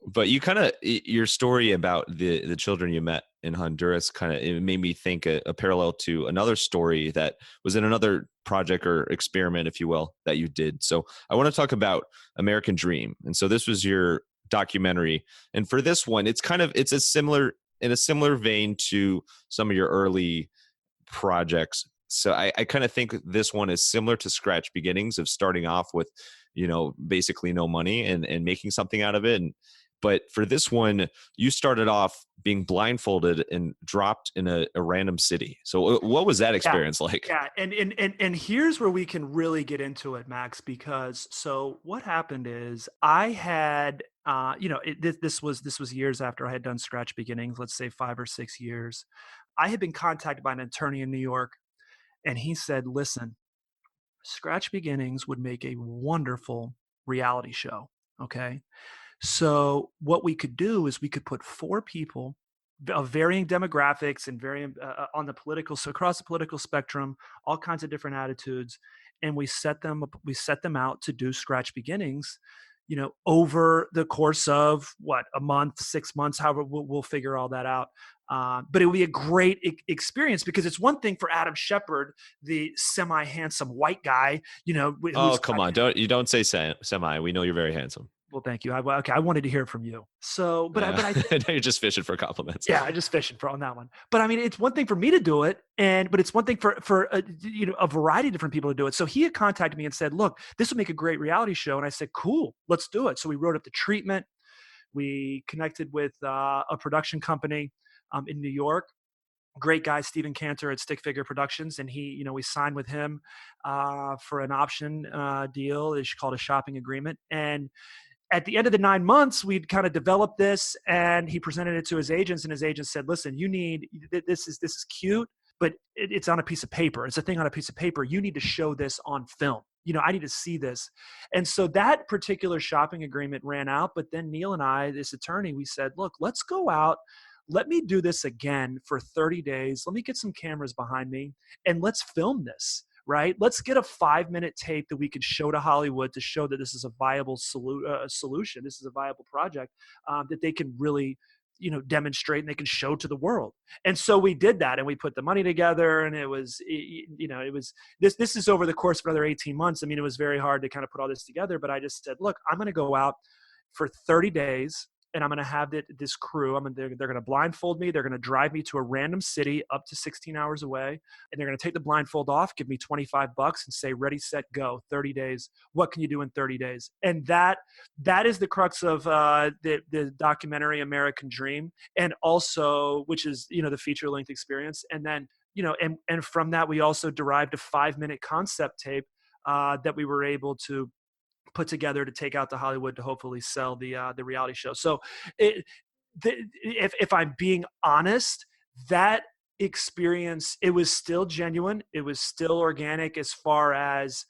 But you kind of, your story about the children you met in Honduras kind of, it made me think a parallel to another story that was in another project or experiment, if you will, that you did. So I want to talk about American Dream. And so this was your documentary. And for this one, it's in a similar vein to some of your early projects. So I kind of think this one is similar to Scratch Beginnings, of starting off with, basically no money and making something out of it. But for this one, you started off being blindfolded and dropped in a random city. So what was that experience like? Yeah, and here's where we can really get into it, Max, because so what happened is I had this was years after I had done Scratch Beginnings, let's say 5 or 6 years. I had been contacted by an attorney in New York, and he said, "Listen, Scratch Beginnings would make a wonderful reality show. Okay, so what we could do is we could put 4 people of varying demographics and varying on the political, so across the political spectrum, all kinds of different attitudes, and we set them out to do Scratch Beginnings, over the course of what, a month, 6 months, however we'll figure all that out. But it will be a great experience, because it's one thing for Adam Shepard, the semi-handsome white guy, Oh, who's come on. Don't say semi. We know you're very handsome. well, thank you. Okay, I wanted to hear from you. So, but I think, Now you're just fishing for compliments. yeah, I just fishing for on that one. But I mean, it's one thing for me to do it, but it's one thing for a variety of different people to do it. So he had contacted me and said, "Look, this would make a great reality show," and I said, "Cool, let's do it." So we wrote up the treatment. We connected with a production company in New York. Great guy, Stephen Cantor at Stick Figure Productions, and we signed with him for an option deal. It's called a shopping agreement, and at the end of the 9 months, we'd kind of developed this, and he presented it to his agents, and his agents said, "Listen, this is cute, but it's on a piece of paper. It's a thing on a piece of paper. You need to show this on film. I need to see this." And so that particular shopping agreement ran out. But then Neil and I, this attorney, we said, "Look, let's go out. Let me do this again for 30 days. Let me get some cameras behind me, and let's film this." Right? Let's get a 5-minute tape that we could show to Hollywood to show that this is a viable solution. This is a viable project that they can really, demonstrate, and they can show to the world. And so we did that, and we put the money together, and it was this is over the course of another 18 months. I mean, it was very hard to kind of put all this together, but I just said, "Look, I'm going to go out for 30 days. And I'm going to have this crew. They're going to blindfold me. They're going to drive me to a random city up to 16 hours away. And they're going to take the blindfold off, give me $25 and say, 'Ready, set, go, 30 days. What can you do in 30 days?'" And that is the crux of the documentary American Dream. And also, which is, the feature length experience. And then, and from that, we also derived a 5-minute concept tape that we were able to put together to take out to Hollywood to hopefully sell the reality show. So if I'm being honest, that experience, it was still genuine. It was still organic as far as,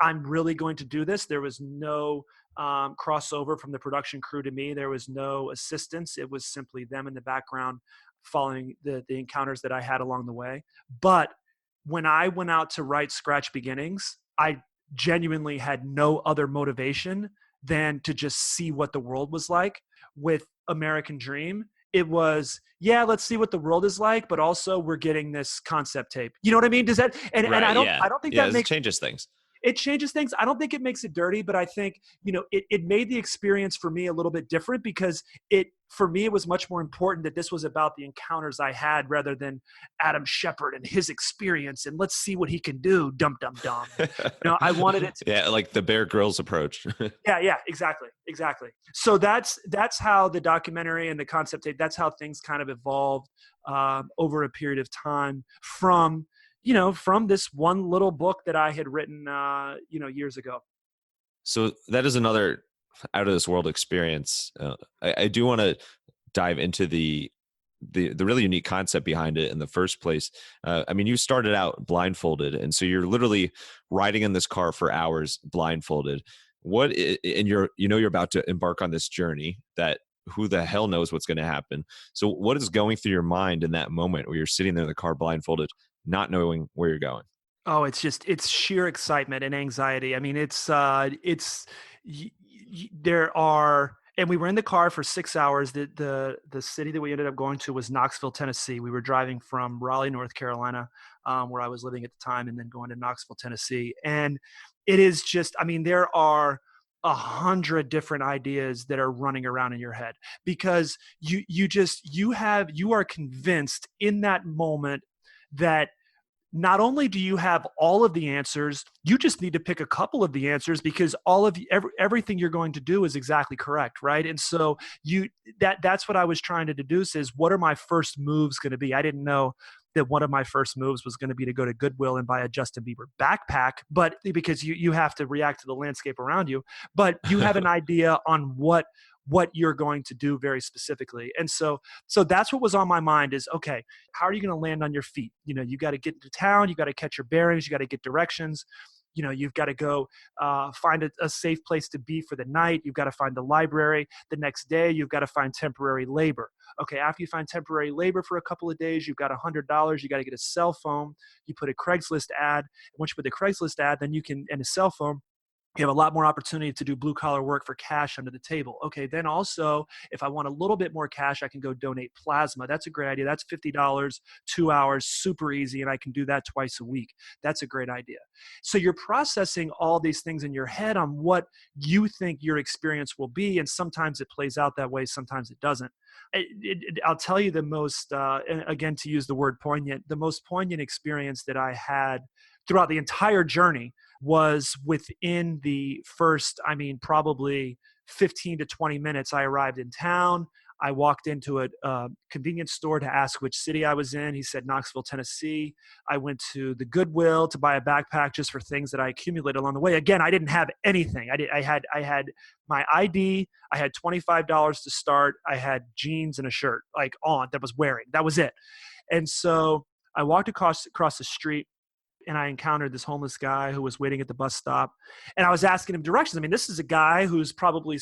I'm really going to do this. There was no crossover from the production crew to me. There was no assistance. It was simply them in the background following the encounters that I had along the way. But when I went out to write Scratch Beginnings, I genuinely had no other motivation than to just see what the world was like. With American Dream, it was, yeah, let's see what the world is like, but also we're getting this concept tape. You know what I mean? Does that, and Right, I don't think that it makes, changes things. it changes things. I don't think it makes it dirty, but I think, it made the experience for me a little bit different, because it for me, it was much more important that this was about the encounters I had rather than Adam Shepard and his experience. And let's see what he can do. Dum, dum, dum. And, I wanted it to Yeah, like the Bear Grylls approach. yeah, exactly, exactly. So that's how the documentary and the concept tape. That's how things kind of evolved over a period of time from from this one little book that I had written years ago. So that is another out of this world experience. I do want to dive into the really unique concept behind it in the first place. I mean, you started out blindfolded, and so you're literally riding in this car for hours blindfolded. And you're about to embark on this journey that who the hell knows what's going to happen. So what is going through your mind in that moment where you're sitting there in the car blindfolded, not knowing where you're going? Oh, it's sheer excitement and anxiety. I mean, there are, and we were in the car for 6 hours. The city that we ended up going to was Knoxville, Tennessee. We were driving from Raleigh, North Carolina, where I was living at the time, and then going to Knoxville, Tennessee. And it is just, I mean, there are 100 different ideas that are running around in your head because you are convinced in that moment that not only do you have all of the answers, you just need to pick a couple of the answers because everything you're going to do is exactly correct, right? And so that's what I was trying to deduce is what are my first moves going to be? I didn't know that one of my first moves was going to be to go to Goodwill and buy a Justin Bieber backpack, but because you have to react to the landscape around you, but you have an idea on what you're going to do very specifically. And so that's what was on my mind is, okay, how are you going to land on your feet? You got to get into town, you got to catch your bearings, you got to get directions. You've got to go find a safe place to be for the night. You've got to find the library. The next day, you've got to find temporary labor. Okay, after you find temporary labor for a couple of days, you've got $100. You got to get a cell phone. You put a Craigslist ad. Once you put the Craigslist ad, then you can, and a cell phone, you have a lot more opportunity to do blue collar work for cash under the table. Okay, then also, if I want a little bit more cash, I can go donate plasma. That's a great idea. That's $50, 2 hours, super easy, and I can do that twice a week. That's a great idea. So you're processing all these things in your head on what you think your experience will be, and sometimes it plays out that way, sometimes it doesn't. I'll tell you the most, again, to use the word poignant, the most poignant experience that I had throughout the entire journey was within the first, I mean, probably 15 to 20 minutes. I arrived in town. I walked into a convenience store to ask which city I was in. He said Knoxville, Tennessee. I went to the Goodwill to buy a backpack just for things that I accumulated along the way. Again, I didn't have anything. I had my ID. I had $25 to start. I had jeans and a shirt that was wearing. That was it. And so I walked across the street, and I encountered this homeless guy who was waiting at the bus stop, and I was asking him directions. I mean, this is a guy who's probably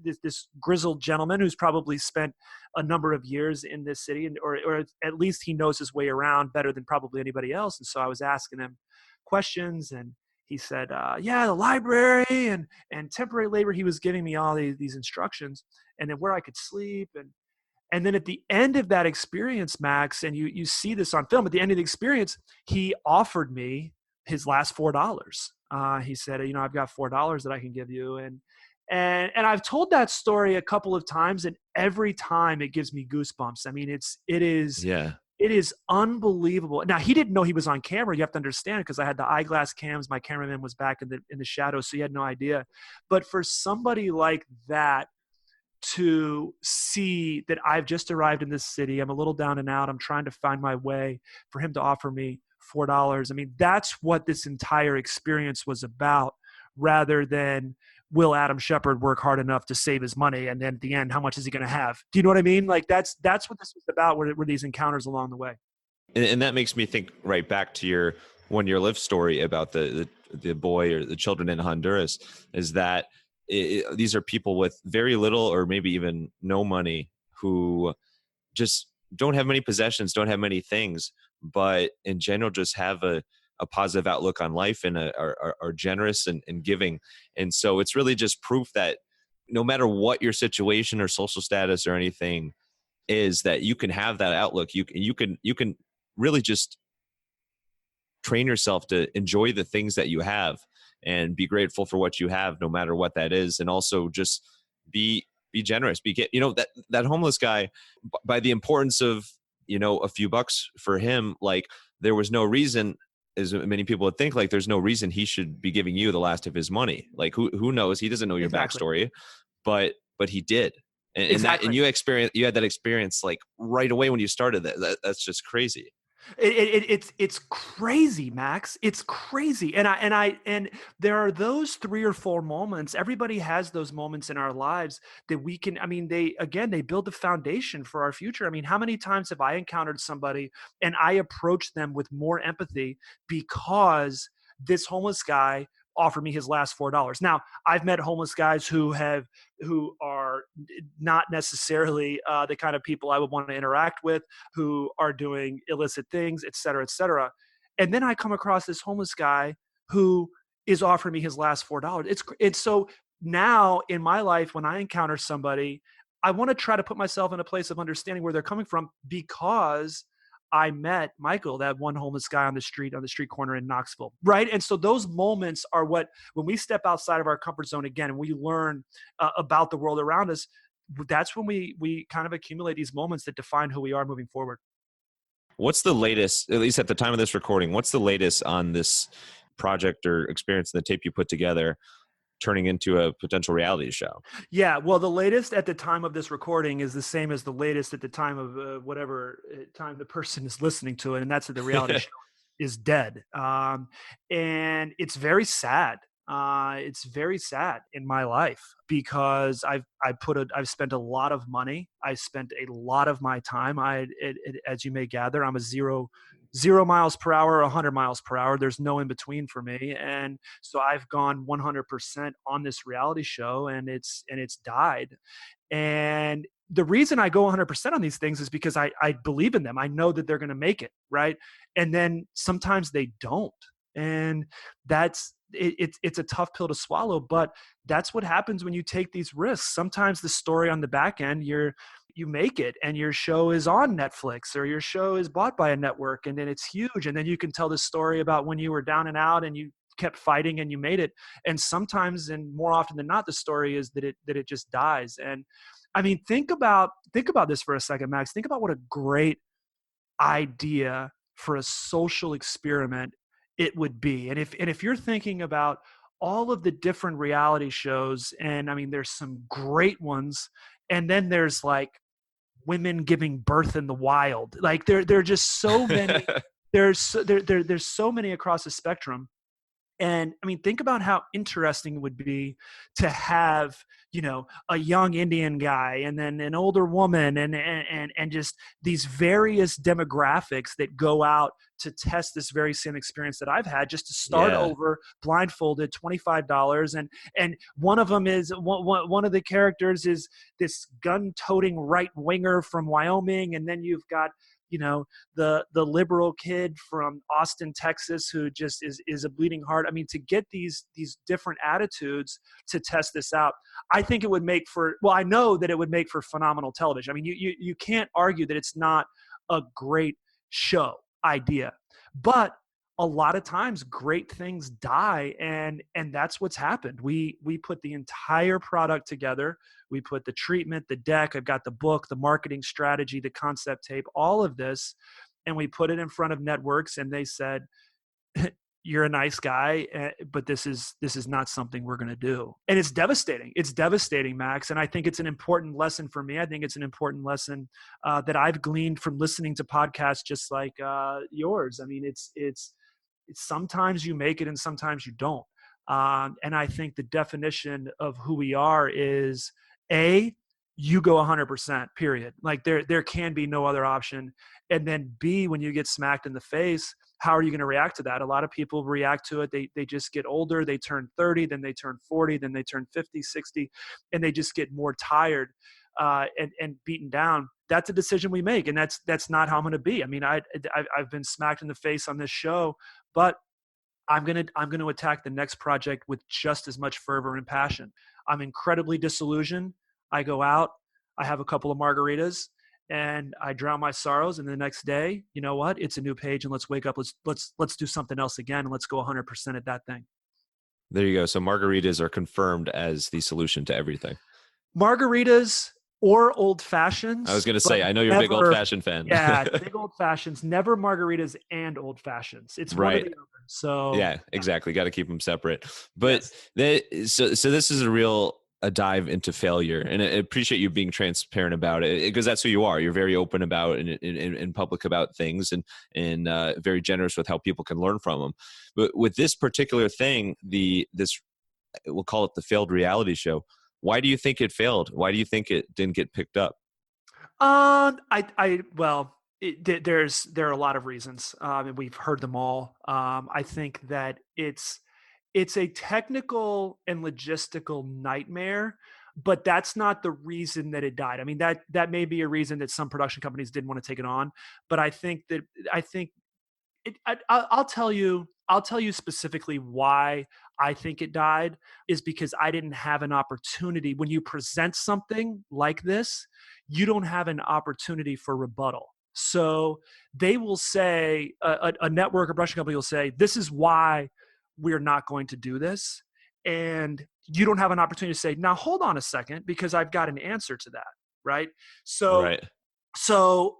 this grizzled gentleman who's probably spent a number of years in this city, or at least he knows his way around better than probably anybody else. And so I was asking him questions, and he said, "Yeah, the library and temporary labor." He was giving me all these instructions, and then where I could sleep, and then at the end of that experience, Max, and you see this on film, at the end of the experience, he offered me his last $4. He said, I've got $4 that I can give you. And I've told that story a couple of times, and every time it gives me goosebumps. I mean, Yeah. it is unbelievable. Now, he didn't know he was on camera. You have to understand, because I had the eyeglass cams. My cameraman was back in the shadows, so he had no idea. But for somebody like that to see that I've just arrived in this city, I'm a little down and out, I'm trying to find my way, for him to offer me $4. I mean, that's what this entire experience was about, rather than will Adam Shepard work hard enough to save his money, and then at the end, how much is he going to have? Do you know what I mean? Like that's what this was about, were these encounters along the way. And that makes me think right back to your 1 year live story about the boy or the children in Honduras, is that these are people with very little or maybe even no money who just don't have many possessions, don't have many things, but in general just have a positive outlook on life and are generous and giving. And so it's really just proof that no matter what your situation or social status or anything is, that you can have that outlook. You can really just train yourself to enjoy the things that you have and be grateful for what you have, no matter what that is. And also just be be generous, that homeless guy, by the importance of, a few bucks for him, like there was no reason, as many people would think, like there's no reason he should be giving you the last of his money. Like who knows? He doesn't know your Exactly. backstory, but he did. And Exactly. you had that experience like right away when you started that's just crazy. It's crazy, Max. It's crazy. And there are those 3 or 4 moments. Everybody has those moments in our lives that we can, I mean, they build the foundation for our future. I mean, how many times have I encountered somebody and I approached them with more empathy because this homeless guy offered me his last $4? Now, I've met homeless guys who are not necessarily the kind of people I would want to interact with, who are doing illicit things, et cetera, et cetera. And then I come across this homeless guy who is offering me his last $4. It's so now in my life, when I encounter somebody, I want to try to put myself in a place of understanding where they're coming from, because I met Michael, that one homeless guy on the street corner in Knoxville, right? And so those moments are what, when we step outside of our comfort zone again and we learn about the world around us, that's when we kind of accumulate these moments that define who we are moving forward. What's the latest, at least at the time of this recording, what's the latest on this project or experience, the tape you put together turning into a potential reality show? Yeah, well, the latest at the time of this recording is the same as the latest at the time of whatever time the person is listening to it, and that's that the reality show is dead. And it's very sad. It's very sad in my life because I've spent a lot of money. I spent a lot of my time. As you may gather, I'm a zero miles per hour, 100 miles per hour. There's no in between for me, and so I've gone 100% on this reality show, and it's died. And the reason I go 100% on these things is because I believe in them. I know that they're going to make it, right? And then sometimes they don't. And it's a tough pill to swallow, but that's what happens when you take these risks. Sometimes the story on the back end, you make it and your show is on Netflix or your show is bought by a network, and then it's huge. And then you can tell the story about when you were down and out and you kept fighting and you made it. And sometimes, and more often than not, the story is that it just dies. And I mean, think about this for a second, Max. Think about what a great idea for a social experiment it would be. And if you're thinking about all of the different reality shows, and I mean, there's some great ones, and then there's like women giving birth in the wild. Like there are just so many. There's so many across the spectrum. And I mean, think about how interesting it would be to have, a young Indian guy and then an older woman and just these various demographics that go out to test this very same experience that I've had, just to start Yeah. over blindfolded, $25. And one of them is one of the characters is this gun-toting right winger from Wyoming. And then you've got, the liberal kid from Austin, Texas, who just is a bleeding heart. I mean, to get these different attitudes to test this out, I think it would make for, well, I know that it would make for phenomenal television. I mean, you can't argue that it's not a great show idea, but a lot of times great things die, and that's what's happened. We put the entire product together. We put the treatment, the deck, I've got the book, the marketing strategy, the concept tape, all of this, and we put it in front of networks, and they said, you're a nice guy, but this is not something we're going to do. And it's devastating. It's devastating, Max. And I think it's an important lesson for me. I think it's an important lesson that I've gleaned from listening to podcasts just like yours. I mean, it's sometimes you make it and sometimes you don't. And I think the definition of who we are is you go 100%, period. Like there can be no other option. And then B, when you get smacked in the face, how are you going to react to that? A lot of people react to it. They just get older. They turn 30, then they turn 40, then they turn 50, 60, and they just get more tired and beaten down. That's a decision we make, and that's not how I'm going to be. I mean, I've been smacked in the face on this show, but I'm gonna attack the next project with just as much fervor and passion. I'm incredibly disillusioned. I go out, I have a couple of margaritas, and I drown my sorrows. And the next day, you know what? It's a new page, and let's wake up. Let's do something else again, and let's go 100% at that thing. There you go. So margaritas are confirmed as the solution to everything. Margaritas or old I was fashions, going to but say, I know you're a big old never, fashioned fan. yeah, big old fashions, never margaritas and old fashions. It's one or Right. the other. So, Yeah, yeah, exactly. Got to keep them separate. But yes. so this is a dive into failure, and I appreciate you being transparent about it because that's who you are. You're very open about and public about things, and very generous with how people can learn from them. But with this particular thing, this we'll call it the failed reality show. Why do you think it failed? Why do you think it didn't get picked up? Well, there are a lot of reasons, and we've heard them all. I think that it's a technical and logistical nightmare, but that's not the reason that it died. I mean, that may be a reason that some production companies didn't want to take it on, but I think I'll tell you. I'll tell you specifically why I think it died is because I didn't have an opportunity. When you present something like this, you don't have an opportunity for rebuttal. So they will say, a network or production company will say, this is why we're not going to do this. And you don't have an opportunity to say, now hold on a second, because I've got an answer to that. Right. So Right.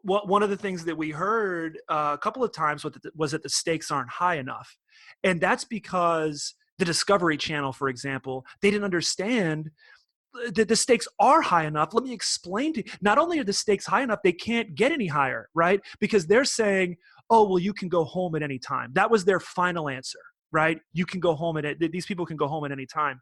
one of the things that we heard a couple of times was that the stakes aren't high enough, and that's because the Discovery Channel, for example, they didn't understand that the stakes are high enough. Let me explain to you. Not only are the stakes high enough, they can't get any higher, right? Because they're saying, "Oh, well, you can go home at any time." That was their final answer, right? You can go home these people can go home at any time.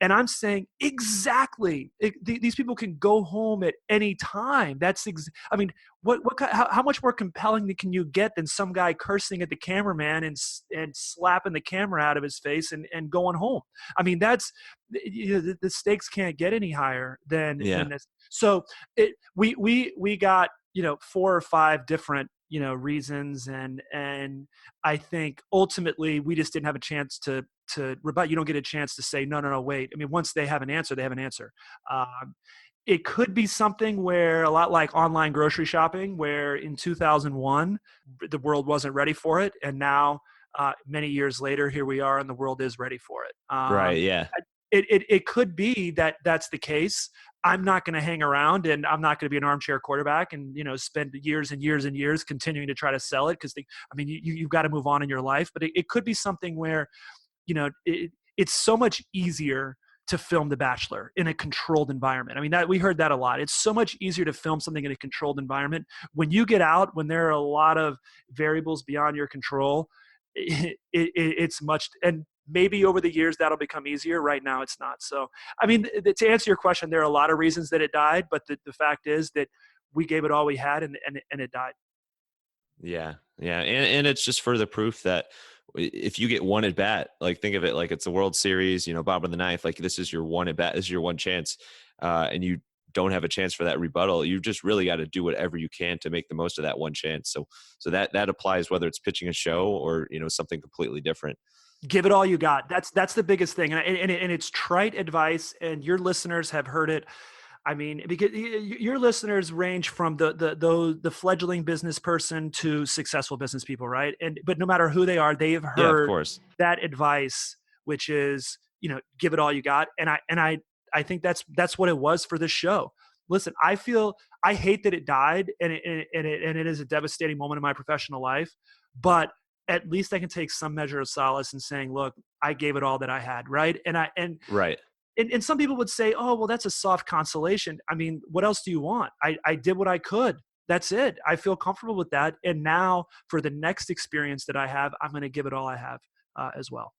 And I'm saying exactly, these people can go home at any time. I mean, how much more compelling can you get than some guy cursing at the cameraman and slapping the camera out of his face and going home? I mean, the stakes can't get any higher than Yeah. this. So we got, 4 or 5 different, reasons, and I think ultimately we just didn't have a chance to rebut. You don't get a chance to say, no, no, no, wait. I mean, once they have an answer, they have an answer. Um, it could be something where, a lot like online grocery shopping, where in 2001 the world wasn't ready for it, and now, many years later, here we are, and the world is ready for it. Right. Yeah. It could be that that's the case. I'm not going to hang around, and I'm not going to be an armchair quarterback and, spend years and years and years continuing to try to sell it, because I mean, you've got to move on in your life. But it could be something where, it's so much easier to film The Bachelor in a controlled environment. I mean, that we heard that a lot. It's so much easier to film something in a controlled environment. When you get out, when there are a lot of variables beyond your control, it's much, and maybe over the years that'll become easier. Right now, it's not. So, I mean, to answer your question, there are a lot of reasons that it died, but the fact is that we gave it all we had, and it died. Yeah, yeah, and it's just further proof that if you get one at bat, like think of it like it's the World Series, bottom of the ninth, like this is your one at bat, this is your one chance, and you don't have a chance for that rebuttal. You just really got to do whatever you can to make the most of that one chance. So that applies whether it's pitching a show or something completely different. Give it all you got. That's the biggest thing, and it's trite advice, and your listeners have heard it. I mean, because your listeners range from the fledgling business person to successful business people, right? But no matter who they are, they've Yeah, of heard course. that advice, which is, give it all you got. And I think that's what it was for this show. Listen, I hate that it died, and it is a devastating moment in my professional life, but at least I can take some measure of solace in saying, look, I gave it all that I had, right? Right. And some people would say, oh, well, that's a soft consolation. I mean, what else do you want? I did what I could. That's it. I feel comfortable with that. And now for the next experience that I have, I'm going to give it all I have, as well.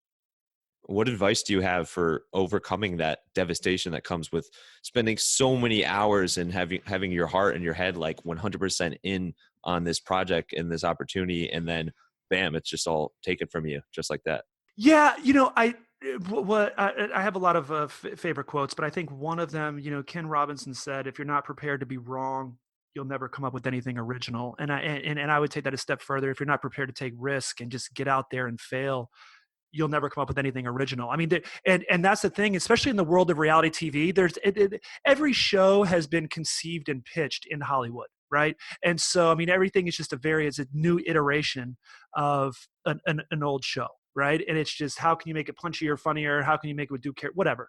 What advice do you have for overcoming that devastation that comes with spending so many hours and having your heart and your head like 100% in on this project and this opportunity, and then bam, it's just all taken from you just like that? Yeah, I have a lot of favorite quotes, but I think one of them, Ken Robinson said, "If you're not prepared to be wrong, you'll never come up with anything original." And I would take that a step further. If you're not prepared to take risk and just get out there and fail, you'll never come up with anything original. I mean, and that's the thing, especially in the world of reality TV. Every show has been conceived and pitched in Hollywood, right? And so, I mean, everything is just it's a new iteration of an old show. right? And it's just, how can you make it punchier, funnier? How can you make it with do care, whatever.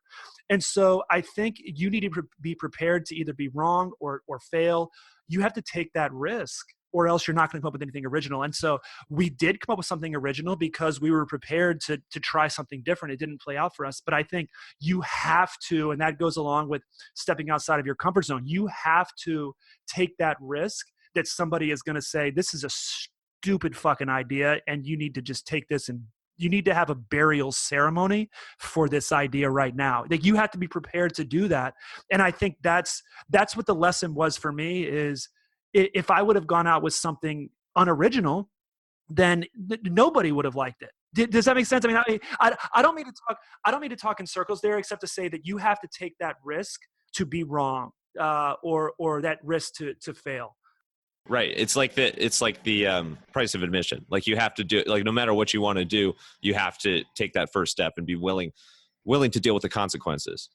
And so I think you need to be prepared to either be wrong or fail. You have to take that risk, or else you're not going to come up with anything original. And so we did come up with something original because we were prepared to try something different. It didn't play out for us, but I think you have to, and that goes along with stepping outside of your comfort zone. You have to take that risk that somebody is going to say, this is a stupid fucking idea, and you need to just take this, and you need to have a burial ceremony for this idea right now. Like, you have to be prepared to do that. And I think that's what the lesson was for me, is if I would have gone out with something unoriginal, then nobody would have liked it. Does that make sense? I mean, I don't mean to talk. I don't mean to talk in circles there, except to say that you have to take that risk to be wrong, or that risk to fail. Right. It's like the price of admission. Like, you have to do, like, no matter what you want to do, you have to take that first step and be willing to deal with the consequences.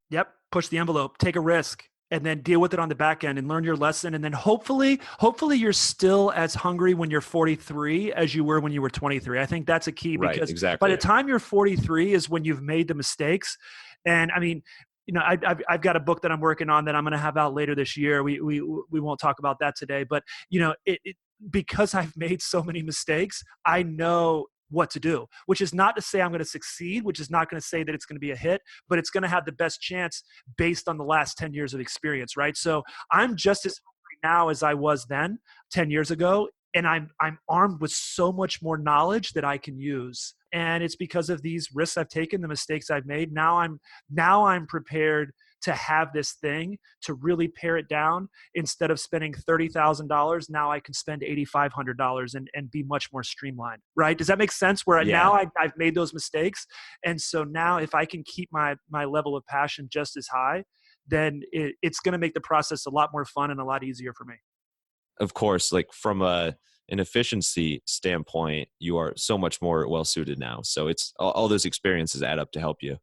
Yep. Push the envelope, take a risk, and then deal with it on the back end and learn your lesson. And then hopefully you're still as hungry when you're 43 as you were when you were 23. I think that's a key, because right, exactly. By the time you're 43 is when you've made the mistakes. And I mean, I've got a book that I'm working on that I'm going to have out later this year. We won't talk about that today, but because I've made so many mistakes, I know what to do, which is not to say I'm going to succeed, which is not going to say that it's going to be a hit, but it's going to have the best chance based on the last 10 years of experience, right? So I'm just as hungry now as I was then 10 years ago. And I'm armed with so much more knowledge that I can use. And it's because of these risks I've taken, the mistakes I've made. Now I'm prepared to have this thing, to really pare it down. Instead of spending $30,000, now I can spend $8,500 and be much more streamlined, right? Does that make sense? Where now I've made those mistakes. And so now if I can keep my level of passion just as high, then it's going to make the process a lot more fun and a lot easier for me. Of course, like, from an efficiency standpoint, you are so much more well suited now. So it's all those experiences add up to help you.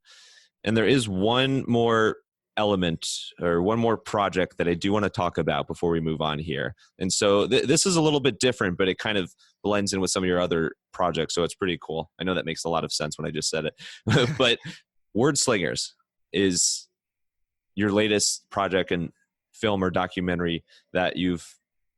And there is one more element, or one more project, that I do want to talk about before we move on here. And so this is a little bit different, but it kind of blends in with some of your other projects. So it's pretty cool. I know that makes a lot of sense when I just said it. But Word Slingers is your latest project and film or documentary that you've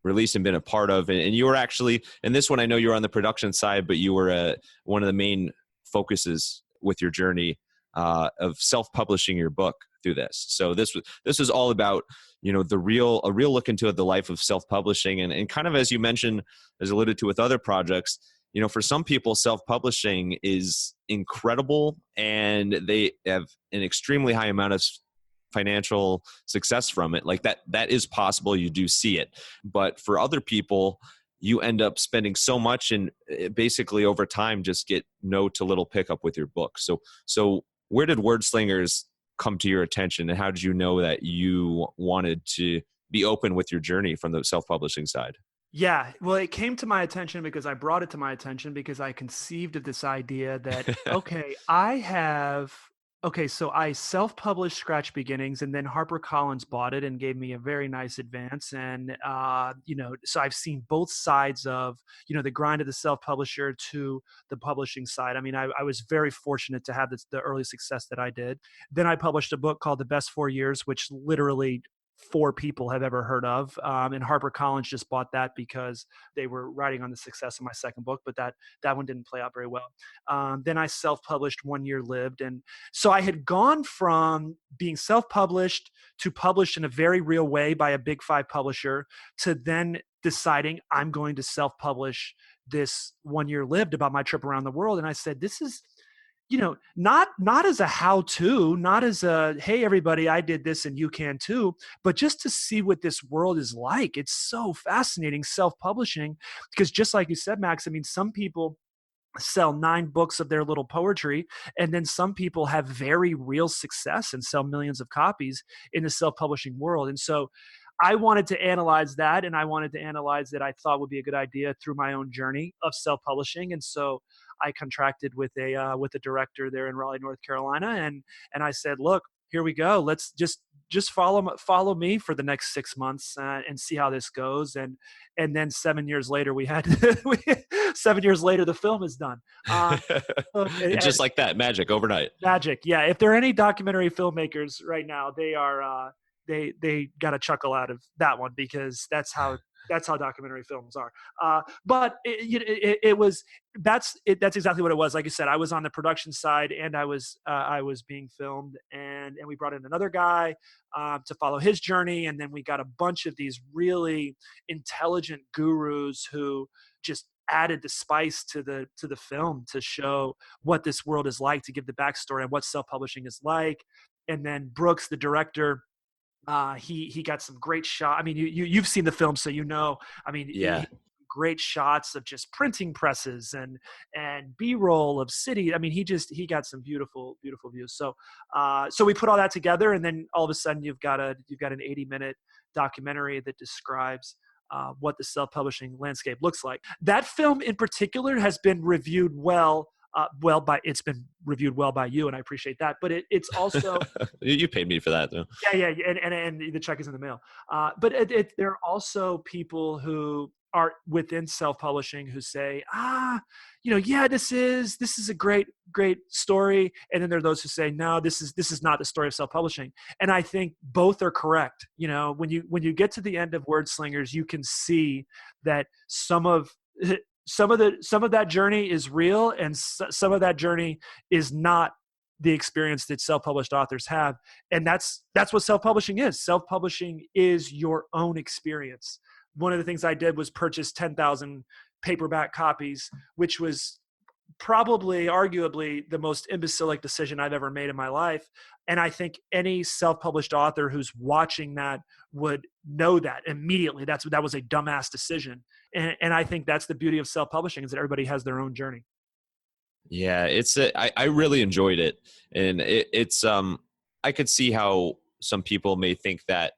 released and been a part of. And you were actually, in this one, I know you were on the production side, but you were one of the main focuses with your journey of self-publishing your book through this. So this was all about, a real look into the life of self-publishing, and kind of, as you mentioned, as alluded to with other projects, for some people, self-publishing is incredible and they have an extremely high amount of financial success from it. Like, that is possible. You do see it. But for other people, you end up spending so much and basically over time just get no to little pickup with your book. So where did Word Slingers come to your attention, and how did you know that you wanted to be open with your journey from the self-publishing side? Yeah, well, it came to my attention because I brought it to my attention because I conceived of this idea that, so I self-published Scratch Beginnings, and then HarperCollins bought it and gave me a very nice advance. And, so I've seen both sides of, the grind of the self-publisher to the publishing side. I mean, I was very fortunate to have the early success that I did. Then I published a book called The Best 4 Years, which literally 4 people have ever heard of. And HarperCollins just bought that because they were riding on the success of my second book, but that one didn't play out very well. Then I self-published 1 Year Lived. And so I had gone from being self-published to published in a very real way by a Big 5 publisher to then deciding I'm going to self-publish this 1 Year Lived about my trip around the world. And I said, this is, not as a how-to, not as a, hey, everybody, I did this and you can too, but just to see what this world is like. It's so fascinating, self-publishing, because just like you said, Max, I mean, some people sell 9 books of their little poetry, and then some people have very real success and sell millions of copies in the self-publishing world. And so I wanted to analyze that, and I wanted to analyze that I thought would be a good idea through my own journey of self-publishing. And so I contracted with a director there in Raleigh, North Carolina, and I said, look, here we go. Let's just just follow me for the next 6 months and see how this goes. And then 7 years later, we had 7 years later, the film is done. So, And just like that, magic overnight. magic. Yeah. If there are any documentary filmmakers right now, they are, they got a chuckle out of that one, because that's how documentary films are. But it was, that's exactly what it was. Like I said, I was on the production side, and I was being filmed, and we brought in another guy to follow his journey, and then we got a bunch of these really intelligent gurus who just added the spice to the film to show what this world is like, to give the backstory on what self-publishing is like. And then Brooks, the director, he got some great shot. I mean, you've seen the film, so you know. I mean, Yeah. great shots of just printing presses and B-roll of city. I mean, he got some beautiful views. So we put all that together, and then all of a sudden you've got an 80-minute documentary that describes what the self-publishing landscape looks like. That film in particular has been reviewed well. It's been reviewed well by you, and I appreciate that. But it's also You paid me for that, though. yeah, and the check is in the mail. But there are also people who are within self-publishing who say, yeah, this is a great story, and then there are those who say, no, this is not the story of self-publishing. And I think both are correct. When you get to the end of Word Slingers, you can see that some of that journey is real, and some of that journey is not the experience that self-published authors have. And that's what self-publishing is. Self-publishing is your own experience. One of the things I did was purchase 10,000 paperback copies, which was probably arguably the most imbecilic decision I've ever made in my life. And I think any self-published author who's watching that would know that immediately. That was a dumbass decision. And I think that's the beauty of self-publishing, is that everybody has their own journey. Yeah, I really enjoyed it, and it's I could see how some people may think that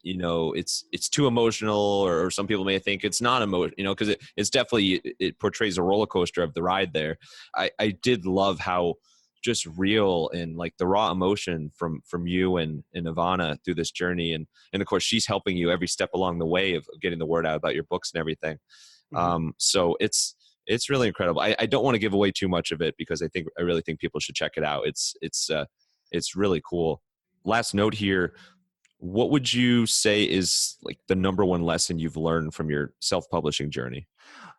it's too emotional, or some people may think it's not emotional, because it's definitely, it portrays a roller coaster of the ride there. I did love how just real and like the raw emotion from you and Ivana through this journey, and of course she's helping you every step along the way of getting the word out about your books and everything. Mm-hmm. So it's really incredible. I don't want to give away too much of it, because I really think people should check it out. It's really cool. Last note here. What would you say is like the number one lesson you've learned from your self-publishing journey?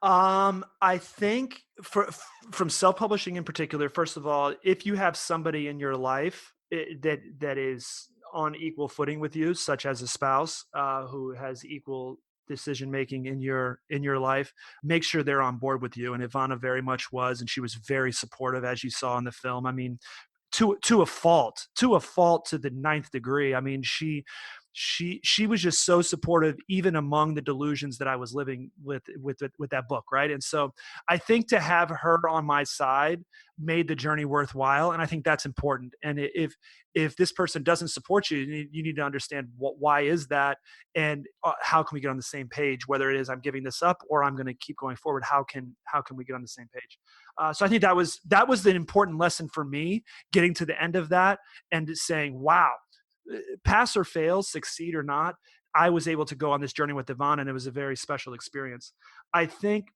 I think from self-publishing in particular, first of all, if you have somebody in your life that is on equal footing with you, such as a spouse who has equal decision making in your life, make sure they're on board with you. And Ivana very much was, and she was very supportive, as you saw in the film. I mean, to a fault to the ninth degree. I mean, she was just so supportive, even among the delusions that I was living with that book, right? And so I think to have her on my side made the journey worthwhile, and I think that's important. And if this person doesn't support you, you need to understand why is that, and how can we get on the same page? Whether it is I'm giving this up or I'm going to keep going forward, how can we get on the same page? So I think that was the important lesson for me, getting to the end of that and saying, wow, pass or fail, succeed or not, I was able to go on this journey with Ivana, and it was a very special experience. I think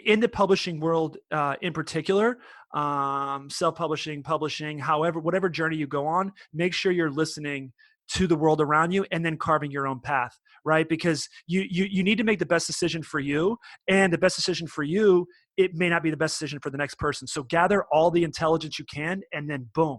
in the publishing world in particular, self-publishing, publishing, whatever journey you go on, make sure you're listening to the world around you and then carving your own path, right? Because you need to make the best decision for you, and the best decision for you, it may not be the best decision for the next person. So gather all the intelligence you can, and then boom,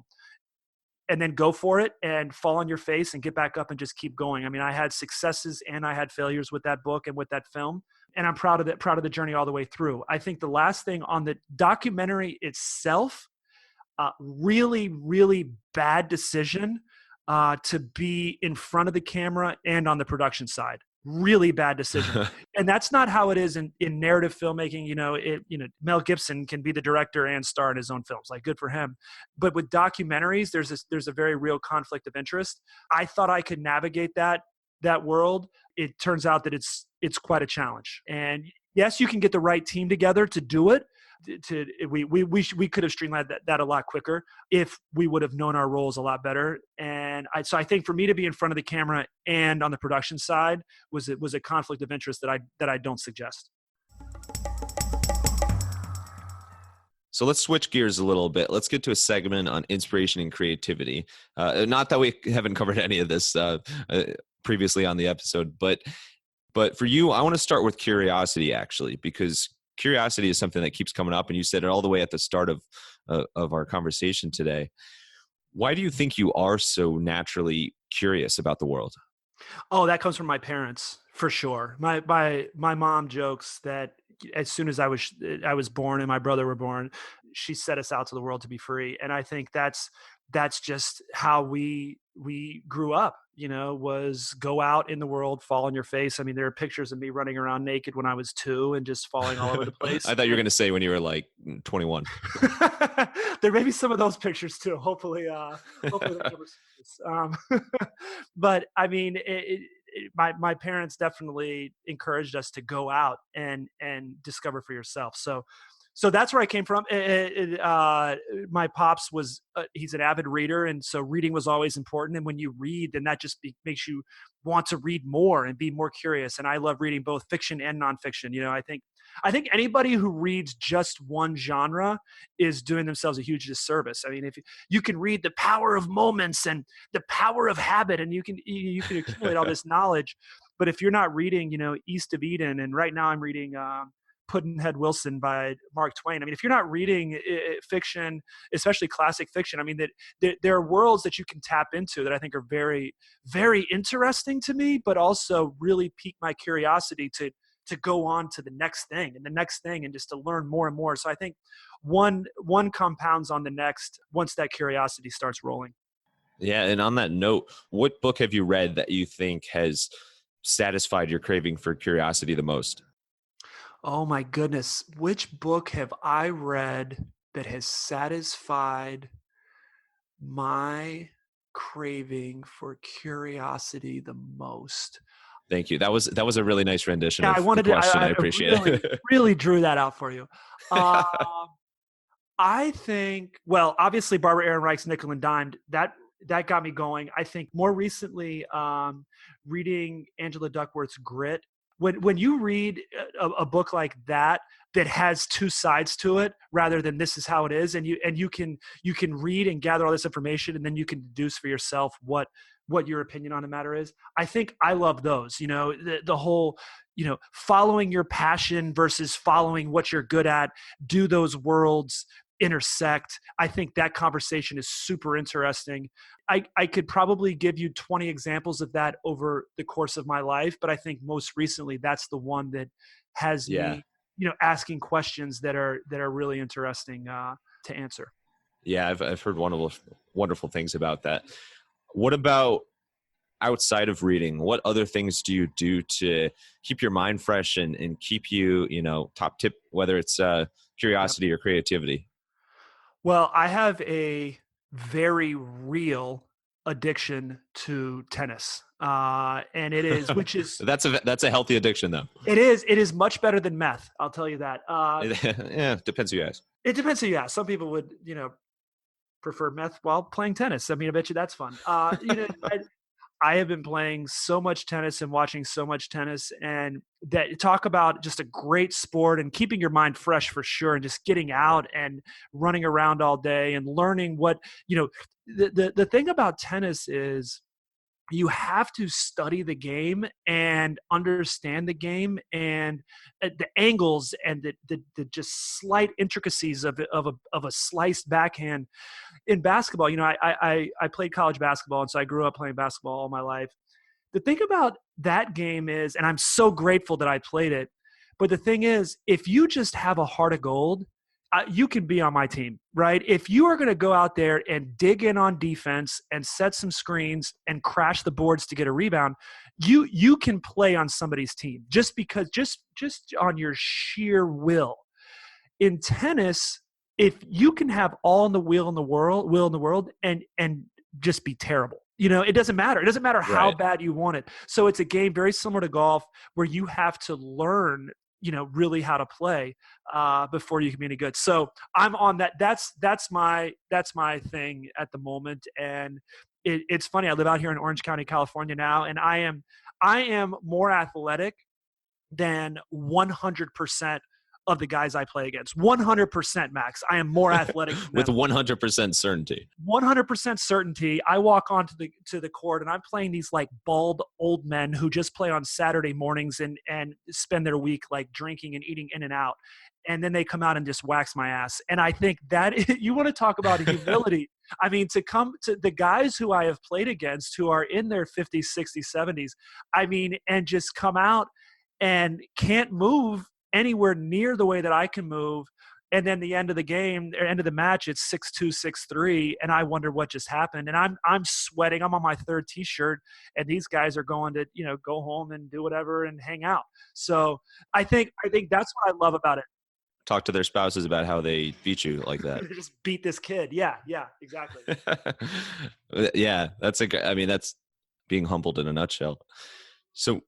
and then go for it and fall on your face and get back up and just keep going. I mean, I had successes and I had failures with that book and with that film, and I'm proud of the journey all the way through. I think the last thing on the documentary itself, really, really bad decision to be in front of the camera and on the production side. Really bad decision. And that's not how it is in narrative filmmaking. Mel Gibson can be the director and star in his own films. Like, good for him. But with documentaries, there's a very real conflict of interest. I thought I could navigate that world. It turns out that it's quite a challenge. And yes, you can get the right team together to do it, we could have streamlined that a lot quicker if we would have known our roles a lot better. And so I think for me to be in front of the camera and on the production side was a conflict of interest that I don't suggest. So let's switch gears a little bit. Let's get to a segment on inspiration and creativity. Not that we haven't covered any of this previously on the episode, but for you, I want to start with curiosity, actually, because curiosity is something that keeps coming up, and you said it all the way at the start of our conversation today. Why do you think you are so naturally curious about the world? Oh, that comes from my parents for sure. My mom jokes that as soon as I was born and my brother were born, she set us out to the world to be free. And I think that's just how we grew up, was go out in the world, fall on your face. I mean, there are pictures of me running around naked when I was 2 and just falling all over the place. I thought you were going to say when you were like 21. There may be some of those pictures too. Hopefully they never see this. But I mean, my parents definitely encouraged us to go out and discover for yourself. So that's where I came from. My pops was he's an avid reader, and so reading was always important. And when you read, then that just makes you want to read more and be more curious. And I love reading both fiction and nonfiction. I think anybody who reads just one genre is doing themselves a huge disservice. I mean, if you can read The Power of Moments and The Power of Habit, and you can accumulate all this knowledge, but if you're not reading, East of Eden, and right now I'm reading Pudd'nhead Wilson by Mark Twain. I mean, if you're not reading fiction, especially classic fiction, I mean, that there are worlds that you can tap into that I think are very, very interesting to me, but also really pique my curiosity to go on to the next thing and the next thing, and just to learn more and more. So I think one compounds on the next once that curiosity starts rolling. Yeah. And on that note, what book have you read that you think has satisfied your craving for curiosity the most? Oh my goodness. Which book have I read that has satisfied my craving for curiosity the most? Thank you. That was a really nice rendition Yeah, of the question. I appreciate really, it. really drew that out for you. Um, I think, well, obviously Barbara Ehrenreich's Nickel and Dimed, that got me going. I think more recently, reading Angela Duckworth's Grit. When you read a book like that has two sides to it, rather than this is how it is, and you can read and gather all this information, and then you can deduce for yourself what your opinion on the matter is. I think I love those. The whole following your passion versus following what you're good at. Do those worlds intersect? I think that conversation is super interesting. I could probably give you 20 examples of that over the course of my life, but I think most recently that's the one that has me, asking questions that are really interesting to answer. Yeah, I've heard wonderful things about that. What about outside of reading? What other things do you do to keep your mind fresh and keep you, top tip, whether it's curiosity or creativity? Well, I have a very real addiction to tennis. And it is, which is, That's a healthy addiction though. it is much better than meth. I'll tell you that. Yeah, depends who you ask. It depends who you ask. Some people would, prefer meth while playing tennis. I mean, I bet you that's fun. I have been playing so much tennis and watching so much tennis, and that talk about just a great sport and keeping your mind fresh for sure, and just getting out and running around all day and learning what, the thing about tennis is you have to study the game and understand the game and the angles and the just slight intricacies of a sliced backhand. In basketball, I played college basketball, and so I grew up playing basketball all my life. The thing about that game is, and I'm so grateful that I played it, but the thing is, if you just have a heart of gold, you can be on my team, right? If you are going to go out there and dig in on defense and set some screens and crash the boards to get a rebound, you can play on somebody's team just because, just on your sheer will. In tennis, if you can have all in the will in the world and just be terrible, it doesn't matter. It doesn't matter how bad you want it. So it's a game very similar to golf where you have to learn really how to play before you can be any good. So I'm on that. That's my thing at the moment. And it's funny. I live out here in Orange County, California now, and I am more athletic than 100% of the guys I play against. 100%, Max. I am more athletic than With them. 100% certainty. 100% certainty. I walk onto the court and I'm playing these like bald old men who just play on Saturday mornings and spend their week like drinking and eating in and out. And then they come out and just wax my ass. And I think that you want to talk about humility. I mean, to come to the guys who I have played against who are in their 50s, 60s, 70s, I mean, and just come out and can't move anywhere near the way that I can move. And then the end of the game, or end of the match, it's 6-2, 6-3, and I wonder what just happened. And I'm sweating. I'm on my third T-shirt, and these guys are going to go home and do whatever and hang out. So I think that's what I love about it. Talk to their spouses about how they beat you like that. Just beat this kid. Yeah, exactly. Yeah, that's being humbled in a nutshell. So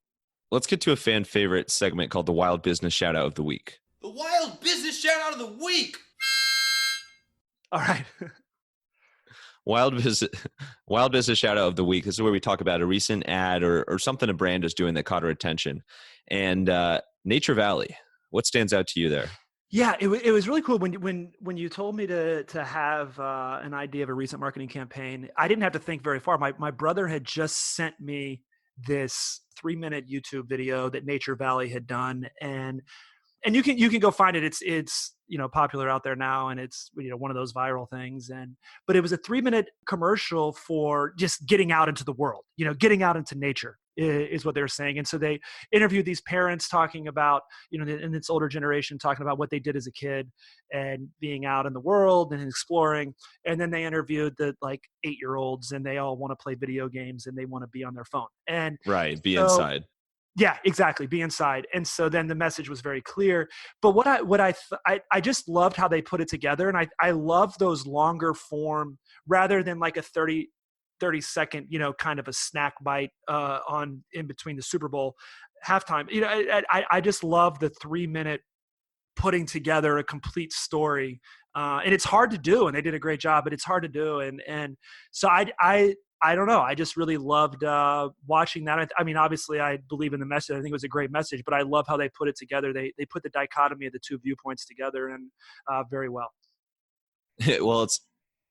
let's get to a fan favorite segment called the Wild Business Shout Out of the Week. The Wild Business Shout Out of the Week. All right. Wild Business Shout Out of the Week. This is where we talk about a recent ad or something a brand is doing that caught our attention. And Nature Valley, what stands out to you there? Yeah, it was really cool when you told me to have an idea of a recent marketing campaign. I didn't have to think very far. My brother had just sent me this 3-minute YouTube video that Nature Valley had done, and you can go find it. It's popular out there now, and it's one of those viral things. But it was a 3-minute commercial for just getting out into the world, getting out into nature is what they were saying. And so they interviewed these parents talking about, in this older generation, talking about what they did as a kid and being out in the world and exploring. And then they interviewed the like 8-year-olds, and they all want to play video games and they want to be on their phone. And right, be inside. Yeah, exactly. Be inside. And so then the message was very clear. But I just loved how they put it together. And I love those longer form rather than like a 30-second, kind of a snack bite on in between the Super Bowl halftime. I just love the 3-minute putting together a complete story. And it's hard to do. And they did a great job, but it's hard to do. And so I don't know. I just really loved watching that. I mean, obviously, I believe in the message. I think it was a great message, but I love how they put it together. They put the dichotomy of the two viewpoints together and very well. Well,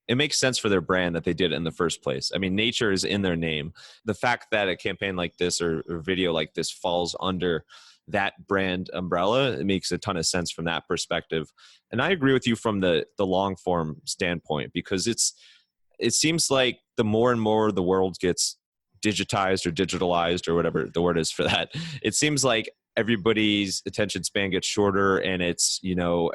it makes sense for their brand that they did it in the first place. I mean, nature is in their name. The fact that a campaign like this or video like this falls under that brand umbrella, it makes a ton of sense from that perspective. And I agree with you from the long form standpoint, because it seems like the more and more the world gets digitized or digitalized or whatever the word is for that, it seems like everybody's attention span gets shorter, and it's,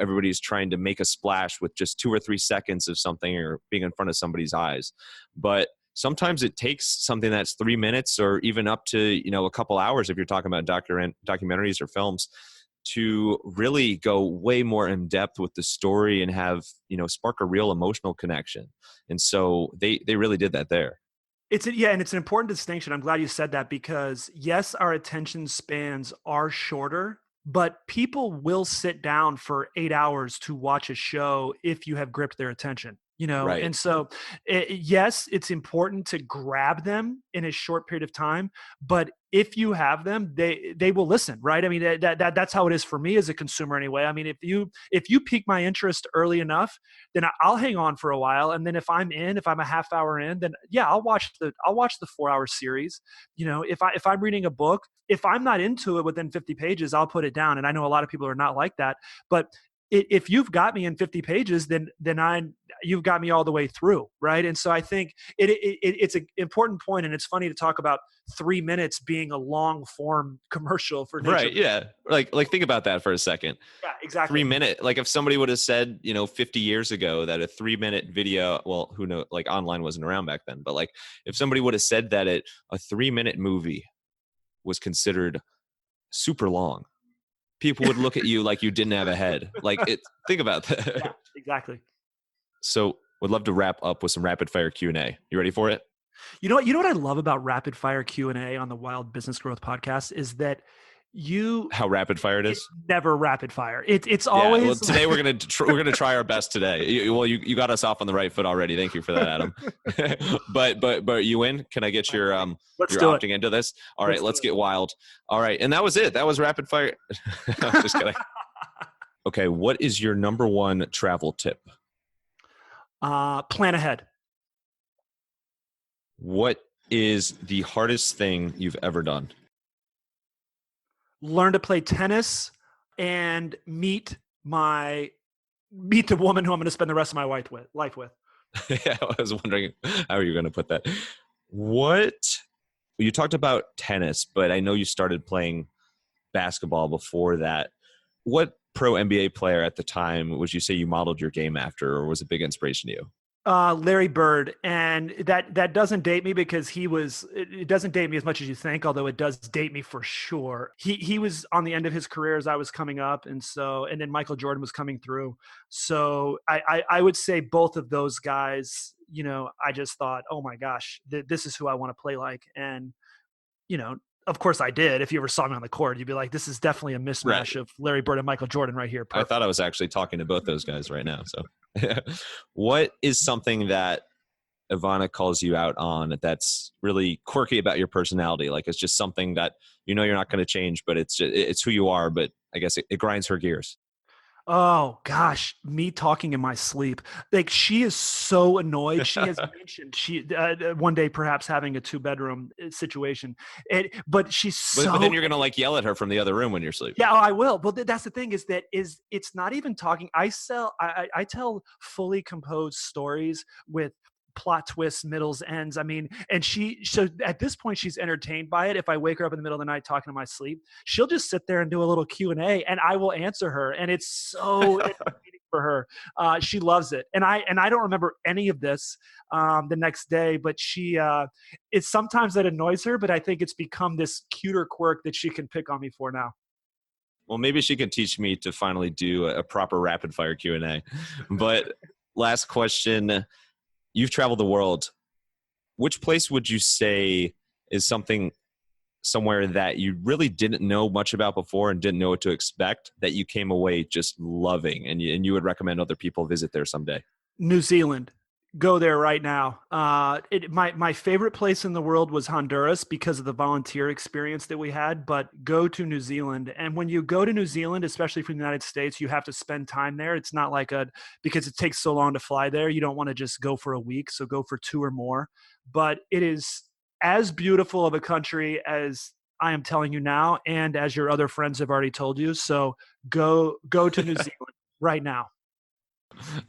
everybody's trying to make a splash with just 2 or 3 seconds of something or being in front of somebody's eyes. But sometimes it takes something that's 3 minutes or even up to, a couple hours if you're talking about documentaries or films to really go way more in depth with the story and have, spark a real emotional connection. And so they really did that there. And it's an important distinction. I'm glad you said that, because yes, our attention spans are shorter, but people will sit down for 8 hours to watch a show if you have gripped their attention. Right. And so yes, it's important to grab them in a short period of time, but if you have them, they will listen, right? I mean, that's how it is for me as a consumer anyway. I mean, if you pique my interest early enough, then I'll hang on for a while. And then if I'm a half hour in, then yeah, I'll watch the 4-hour series. If I'm reading a book, if I'm not into it within 50 pages, I'll put it down. And I know a lot of people are not like that, but if you've got me in 50 pages, then you've got me all the way through, right? And so I think it's an important point, and it's funny to talk about 3 minutes being a long form commercial for nature. Right? Yeah. Like think about that for a second. Yeah, exactly. 3 minute. Like if somebody would have said, 50 years ago that a 3-minute video, well, who knows? Like online wasn't around back then, but like if somebody would have said that a 3-minute movie was considered super long, people would look at you like you didn't have a head. Think about that. Yeah, exactly. So would love to wrap up with some rapid fire Q&A. You ready for it? You know what I love about rapid fire Q&A on the Wild Business Growth Podcast is that You How rapid fire it It's is? never rapid fire. It's Yeah. Well, always today we're gonna try our best today. You got us off on the right foot already. Thank you for that, Adam. but you in? Can I get I'm ready. Let's your do it. opting into this? All right, Let's do let's it. get wild. All right, and that was it. That was rapid fire. I'm just kidding. Okay, what is your number one travel tip? Plan ahead. What is the hardest thing you've ever done? Learn to play tennis and meet the woman who I'm going to spend the rest of my life with. Yeah, I was wondering how are you going to put that. What you talked about tennis, but I know you started playing basketball before that. What pro NBA player at the time would you say you modeled your game after, or was a big inspiration to you? Larry Bird, and that doesn't date me because it doesn't date me as much as you think, although it does date me for sure. He was on the end of his career as I was coming up, and then Michael Jordan was coming through. So I would say both of those guys. I just thought, oh my gosh, this is who I want to play like, and you know. Of course I did. If you ever saw me on the court, you'd be like, this is definitely a Right. mismatch of Larry Bird and Michael Jordan right here. I Perfect. thought I was actually talking to both those guys right now. So, what is something that Ivana calls you out on that's really quirky about your personality? Like it's just something that you're not going to change, but it's who you are. But I guess it grinds her gears. Oh gosh, me talking in my sleep. Like she is so annoyed. She has mentioned she one day perhaps having a 2-bedroom situation, but she's But then so you're going to like yell at her from the other room when you're yeah. sleeping. Oh, I will. But that's the thing is it's not even talking. I tell fully composed stories with plot twists, middles, ends. I mean, and so at this point she's entertained by it. If I wake her up in the middle of the night talking to my sleep, she'll just sit there and do a little Q&A and I will answer her. And it's so entertaining for her. She loves it. And I don't remember any of this the next day, but it's sometimes that annoys her, but I think it's become this cuter quirk that she can pick on me for now. Well, maybe she could teach me to finally do a proper rapid fire Q&A. But last question, you've traveled the world. Which place would you say is somewhere that you really didn't know much about before and didn't know what to expect that you came away just loving and you would recommend other people visit there someday? New Zealand. Go there right now. My favorite place in the world was Honduras because of the volunteer experience that we had. But go to New Zealand, and when you go to New Zealand, especially from the United States, you have to spend time there. It's not like because it takes so long to fly there. You don't want to just go for a week, so go for 2 or more. But it is as beautiful of a country as I am telling you now, and as your other friends have already told you. So go to New Zealand right now.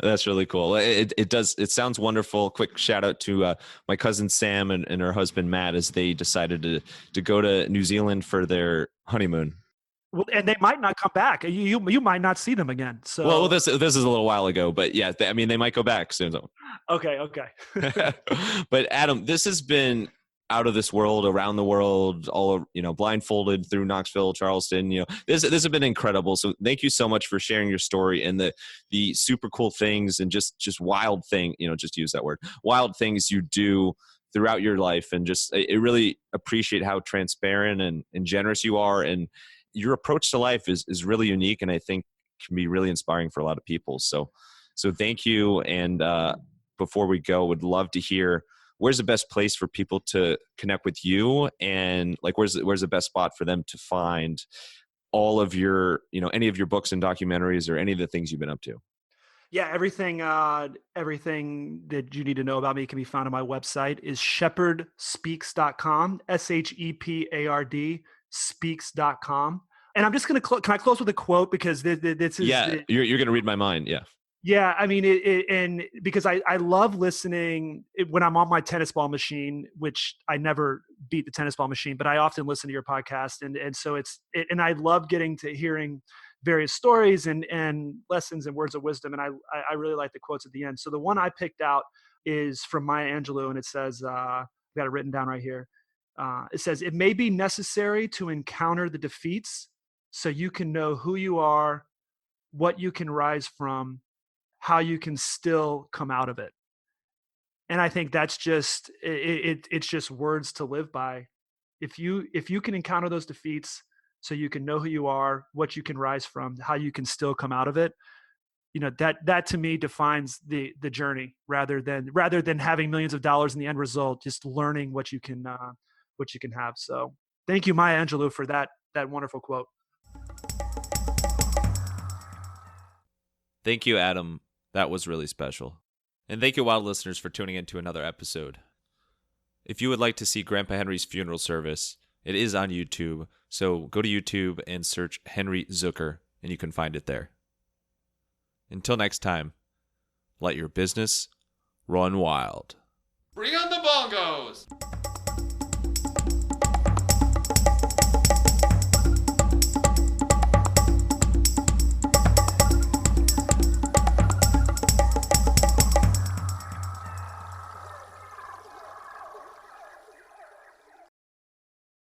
That's really cool. It sounds wonderful. Quick shout out to my cousin Sam and her husband Matt as they decided to go to New Zealand for their honeymoon. Well, and they might not come back. You might not see them again. Well, So this is a little while ago, but yeah, I mean they might go back soon. okay. But Adam, this has been out of this world, around the world, all blindfolded through Knoxville, Charleston. This has been incredible. So thank you so much for sharing your story and the super cool things and just wild thing. Just use that word, wild things you do throughout your life, and just I really appreciate how transparent and generous you are, and your approach to life is really unique, and I think can be really inspiring for a lot of people. So thank you. And before we go, would love to hear where's the best place for people to connect with you, and like where's the best spot for them to find all of your any of your books and documentaries or any of the things you've been up to. Yeah, everything that you need to know about me can be found on my website is shepardspeaks.com, SHEPARD speaks.com. And I'm just going to can I close with a quote because this is Yeah, you're going to read my mind. Yeah. Yeah, I mean, and because I love listening when I'm on my tennis ball machine, which I never beat the tennis ball machine, but I often listen to your podcast, and so and I love getting to hearing various stories and lessons and words of wisdom, and I really like the quotes at the end. So the one I picked out is from Maya Angelou, and it says, I've got it written down right here. It says, "It may be necessary to encounter the defeats so you can know who you are, what you can rise from, how you can still come out of it." And I think that's just it's just words to live by. If you can encounter those defeats, so you can know who you are, what you can rise from, how you can still come out of it. That to me defines the journey, rather than having millions of dollars in the end result, just learning what you can have. So thank you, Maya Angelou, for that wonderful quote. Thank you, Adam. That was really special. And thank you, Wild listeners, for tuning in to another episode. If you would like to see Grandpa Henry's funeral service, it is on YouTube. So go to YouTube and search Henry Zucker, and you can find it there. Until next time, let your business run wild. Bring on the bongos!